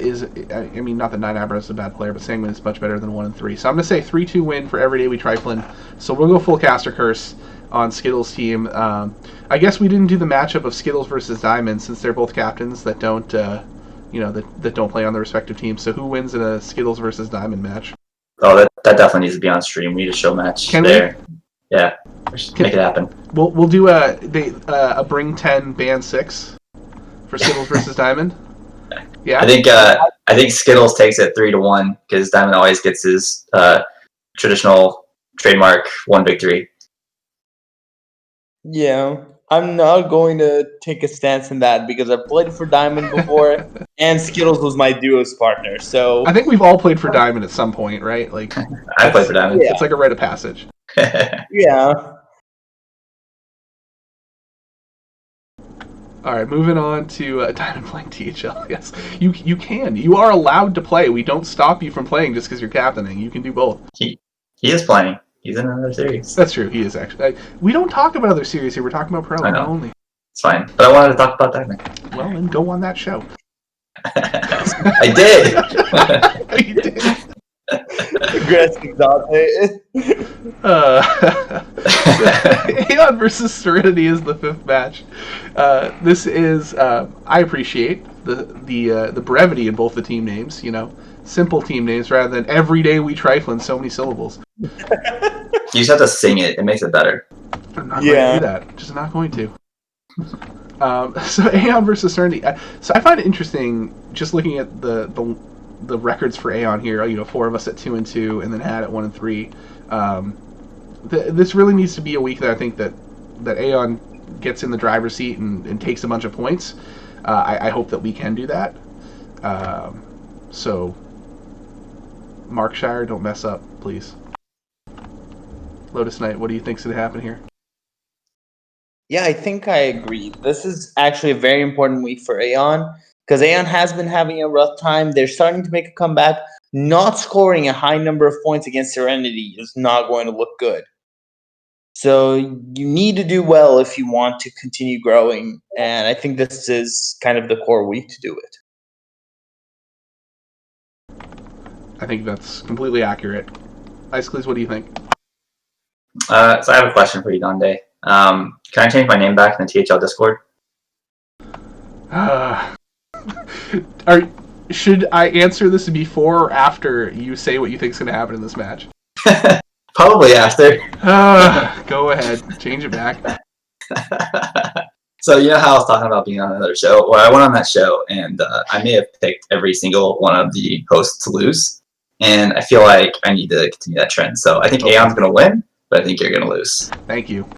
is, I mean, not that Nine Abra is a bad player, but Sanguine is much better than 1-3. So I'm going to say 3-2 win for Everyday We Triflin'. So we'll go full caster curse on Skittles' team. I guess we didn't do the matchup of Skittles versus Diamond, since they're both captains that don't, that don't play on their respective teams. So who wins in a Skittles versus Diamond match? Oh, that definitely needs to be on stream. We need a show match there. Yeah, make it happen. We'll do a bring 10 ban 6 for Skittles versus Diamond. Yeah, I think Skittles takes it 3-1 because Diamond always gets his traditional trademark 1 victory. Yeah, I'm not going to take a stance in that because I've played for Diamond before, and Skittles was my duos partner. So I think we've all played for Diamond at some point, right? Like I played for Diamond. It's like a rite of passage. Yeah. All right, moving on to Diamond playing THL. Yes, you can. You are allowed to play. We don't stop you from playing just because you're captaining. You can do both. He is playing. He's in another series. That's true. He is actually. We don't talk about other series here. We're talking about Pro only. It's fine. But I wanted to talk about Diamond. Well, then go on that show. I did. You did. Aggressive Donde. Aeon versus Serenity is the fifth match. This is I appreciate the brevity in both the team names. Simple team names rather than Everyday We Triflin', so many syllables. You just have to sing it. It makes it better. I'm not going to do that. Just not going to. So Aeon versus Serenity. So I find it interesting just looking at the records for Aeon here. 4 of us at 2-2, and then Had at 1-3. This really needs to be a week that I think that Aeon gets in the driver's seat and takes a bunch of points. I hope that we can do that. So, Markshire, don't mess up, please. LotusKnight, what do you think's going to happen here? Yeah, I think I agree. This is actually a very important week for Aeon because Aeon has been having a rough time. They're starting to make a comeback. Not scoring a high number of points against Serenity is not going to look good. So you need to do well if you want to continue growing, and I think this is kind of the core week to do it. I think that's completely accurate. Icicles, what do you think? So I have a question for you, Donde. Can I change my name back in the THL Discord? Should I answer this before or after you say what you think's going to happen in this match? Probably after. Go ahead. Change it back. So you know how I was talking about being on another show? Well, I went on that show, and I may have picked every single one of the hosts to lose. And I feel like I need to continue that trend. So I think Aeon's going to win, but I think you're going to lose. Thank you.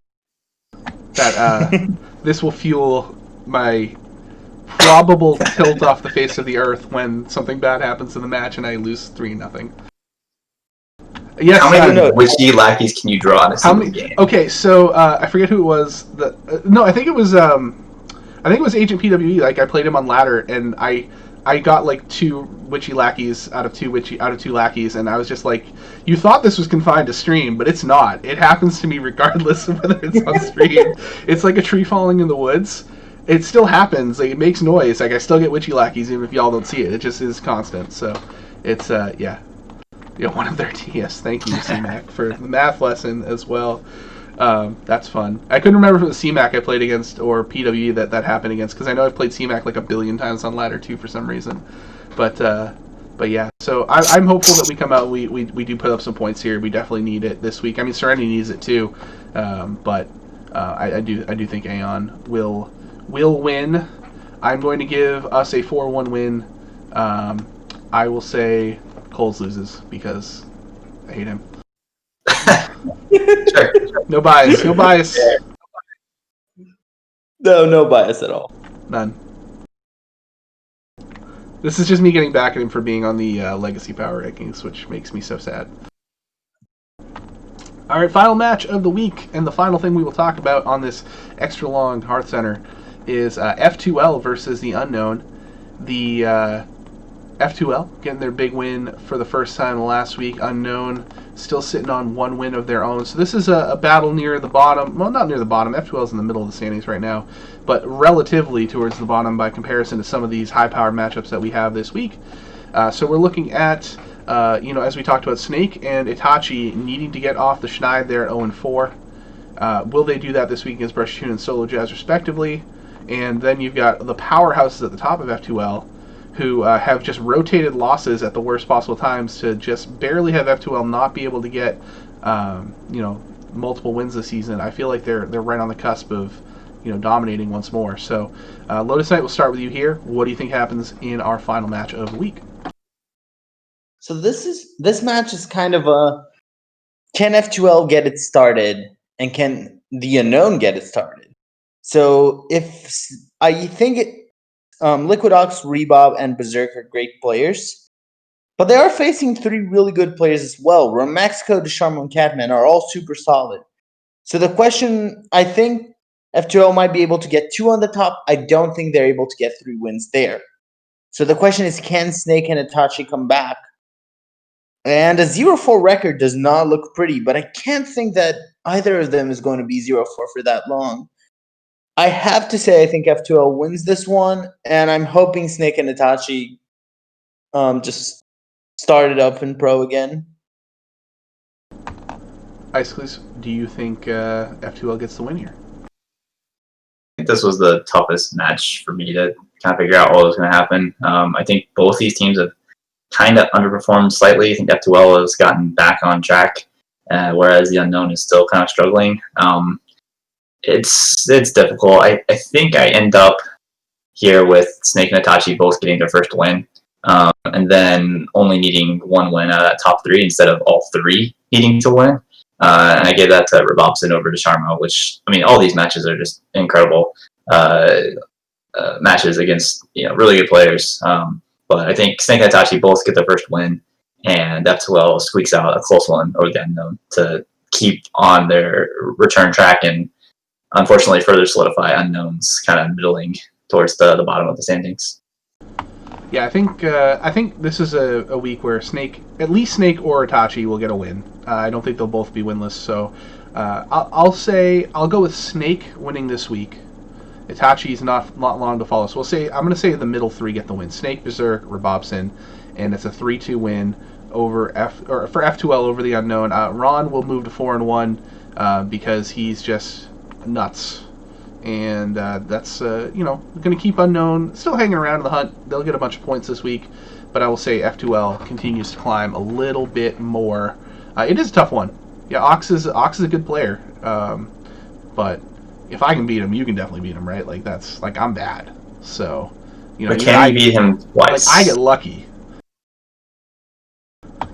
That this will fuel my probable tilt off the face of the earth when something bad happens in the match and I lose 3-0. Yes. How many witchy lackeys can you draw in a single game? Okay, so I forget who it was. No, I think it was Agent PWE. Like I played him on ladder, and I got like 2 witchy lackeys out of 2 lackeys, and I was just like, you thought this was confined to stream, but it's not. It happens to me regardless of whether it's on stream. It's like a tree falling in the woods. It still happens. Like, it makes noise. Like I still get witchy lackeys even if y'all don't see it. It just is constant. So it's yeah, one of their TS. Thank you, CMAC, for the math lesson as well. That's fun. I couldn't remember if it was CMAC I played against or PWE that happened against, because I know I've played CMAC like a billion times on ladder too for some reason. But yeah, so I'm hopeful that we come out. We do put up some points here. We definitely need it this week. I mean, Serenity needs it too. But I do think Aeon will win. I'm going to give us a 4-1 win. I will say Coles loses because I hate him. Sure. No bias. No bias. No bias at all. None. This is just me getting back at him for being on the Legacy Power Rankings, which makes me so sad. All right, final match of the week, and the final thing we will talk about on this extra long Hearthcentre is F2L versus the Unknown. The F2L getting their big win for the first time last week. Unknown still sitting on 1 win of their own. So this is a battle near the bottom. Well, not near the bottom. F2L is in the middle of the standings right now, but relatively towards the bottom by comparison to some of these high-powered matchups that we have this week. So we're looking at, as we talked about, Snake and Itachi needing to get off the schneid there at 0-4. Will they do that this week against Brushtoon and Solo Jazz respectively? And then you've got the powerhouses at the top of F2L, who have just rotated losses at the worst possible times to just barely have F2L not be able to get, multiple wins this season. I feel like they're right on the cusp of, dominating once more. So, LotusKnight, we'll start with you here. What do you think happens in our final match of the week? So this match is kind of a, can F2L get it started, and can the Unknown get it started? So if I think Liquid Ox, Rebob, and Berserk are great players, but they are facing 3 really good players as well. Romaxico, Desharmo, and Catman are all super solid. So the question, I think F2L might be able to get 2 on the top. I don't think they're able to get 3 wins there. So the question is, can Snake and Itachi come back? And a 0-4 record does not look pretty, but I can't think that either of them is going to be 0-4 for that long. I have to say I think F2L wins this one, and I'm hoping Snake and Itachi just start it up in pro again. Icicles, do you think F2L gets the win here? I think this was the toughest match for me to kind of figure out what was going to happen. I think both these teams have kind of underperformed slightly. I think F2L has gotten back on track, whereas the Unknown is still kind of struggling. It's difficult. I think I end up here with Snake and Itachi both getting their first win, and then only needing 1 win out of that top 3 instead of all 3 needing to win. And I gave that to Robobson over to Sharma, which, I mean, all these matches are just incredible matches against really good players. But I think Snake and Itachi both get their first win, and F2L squeaks out a close one over the Unknown to keep on their return track and unfortunately further solidify Unknown's kind of middling towards the bottom of the standings. Yeah, I think this is a week where at least Snake or Itachi will get a win. I don't think they'll both be winless, so I'll go with Snake winning this week. Itachi's not long to follow, so I'm going to say the middle three get the win. Snake, Berserk, Rabobson, and it's a 3-2 win for F2L over the Unknown. Ron will move to 4-1 because he's just nuts, and that's going to keep Unknown still hanging around in the hunt. They'll get a bunch of points this week, but I will say F2L continues to climb a little bit more. It is a tough one. Yeah, Ox is a good player, but if I can beat him, you can definitely beat him, right? Like I'm bad, so But can you beat him twice? Like I get lucky.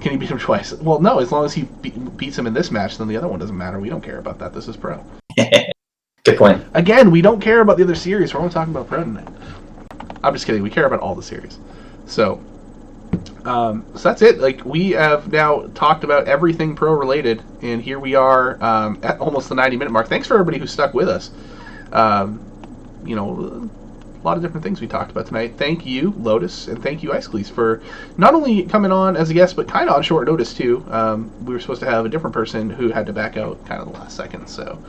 Can he beat him twice? Well, no. As long as he beats him in this match, then the other one doesn't matter. We don't care about that. This is pro. Good point. Again, we don't care about the other series. We're only talking about pro tonight. I'm just kidding. We care about all the series. So that's it. Like, we have now talked about everything pro related, and here we are at almost the 90-minute mark. Thanks for everybody who stuck with us. A lot of different things we talked about tonight. Thank you, Lotus, and thank you, Icicles, for not only coming on as a guest, but kind of on short notice too. We were supposed to have a different person who had to back out kind of the last second. So,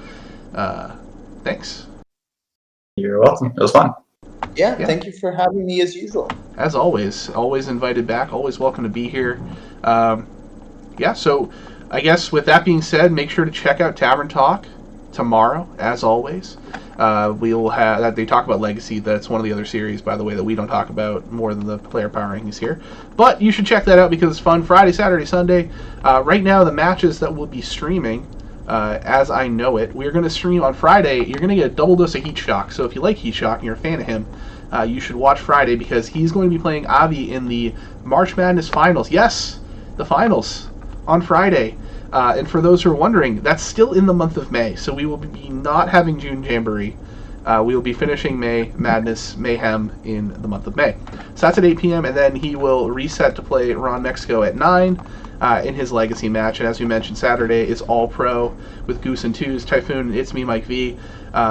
thanks. You're welcome. It was fun. Yeah, thank you for having me as usual. As always invited back. Always welcome to be here. So I guess with that being said, make sure to check out Tavern Talk tomorrow, as always. We will have that. They talk about Legacy. That's one of the other series, by the way, that we don't talk about more than the player power rankings here. But you should check that out because it's fun. Friday, Saturday, Sunday. Right now, the matches that we'll be streaming, as I know it, we're going to stream on Friday. You're going to get a double dose of Heat Shock. So if you like Heat Shock and you're a fan of him, you should watch Friday because he's going to be playing Avi in the March Madness Finals. Yes, the Finals on Friday. And for those who are wondering, that's still in the month of May, so we will be not having June Jamboree. We will be finishing May Madness Mayhem in the month of May. So that's at 8 p.m., and then he will reset to play Ron Mexico at 9 in his Legacy match. And as we mentioned, Saturday is All Pro with Goose and Twos, Typhoon, and It's Me, Mike V.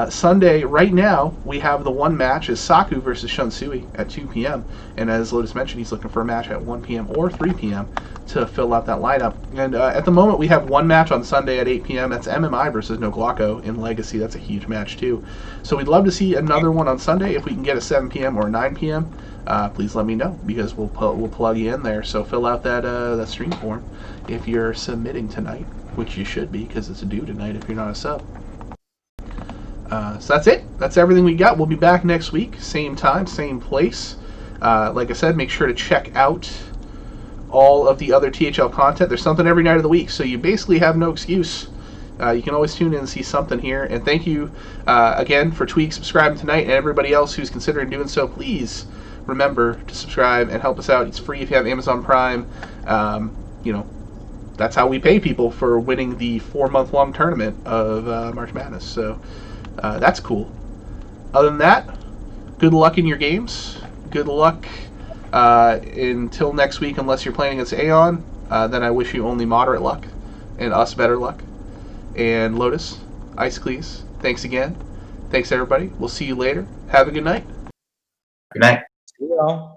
Sunday, right now, we have the one match is Saku versus Shunsui at 2 p.m. And as Lotus mentioned, he's looking for a match at 1 p.m. or 3 p.m. to fill out that lineup. And at the moment, we have one match on Sunday at 8 p.m. That's MMI versus No Glocko in Legacy. That's a huge match, too. So we'd love to see another one on Sunday. If we can get a 7 p.m. or 9 p.m., please let me know because we'll plug you in there. So fill out that stream form if you're submitting tonight, which you should be because it's due tonight if you're not a sub. So that's it. That's everything we got. We'll be back next week. Same time, same place. Like I said, make sure to check out all of the other THL content. There's something every night of the week, so you basically have no excuse. You can always tune in and see something here. And thank you again for subscribing tonight, and everybody else who's considering doing so. Please remember to subscribe and help us out. It's free if you have Amazon Prime. That's how we pay people for winning the 4-month-long tournament of March Madness. So that's cool. Other than that, good luck in your games. Good luck until next week, unless you're playing against Aeon. Then I wish you only moderate luck, and us better luck. And Lotus, Icicles, thanks again. Thanks, everybody. We'll see you later. Have a good night. Good night. See y'all.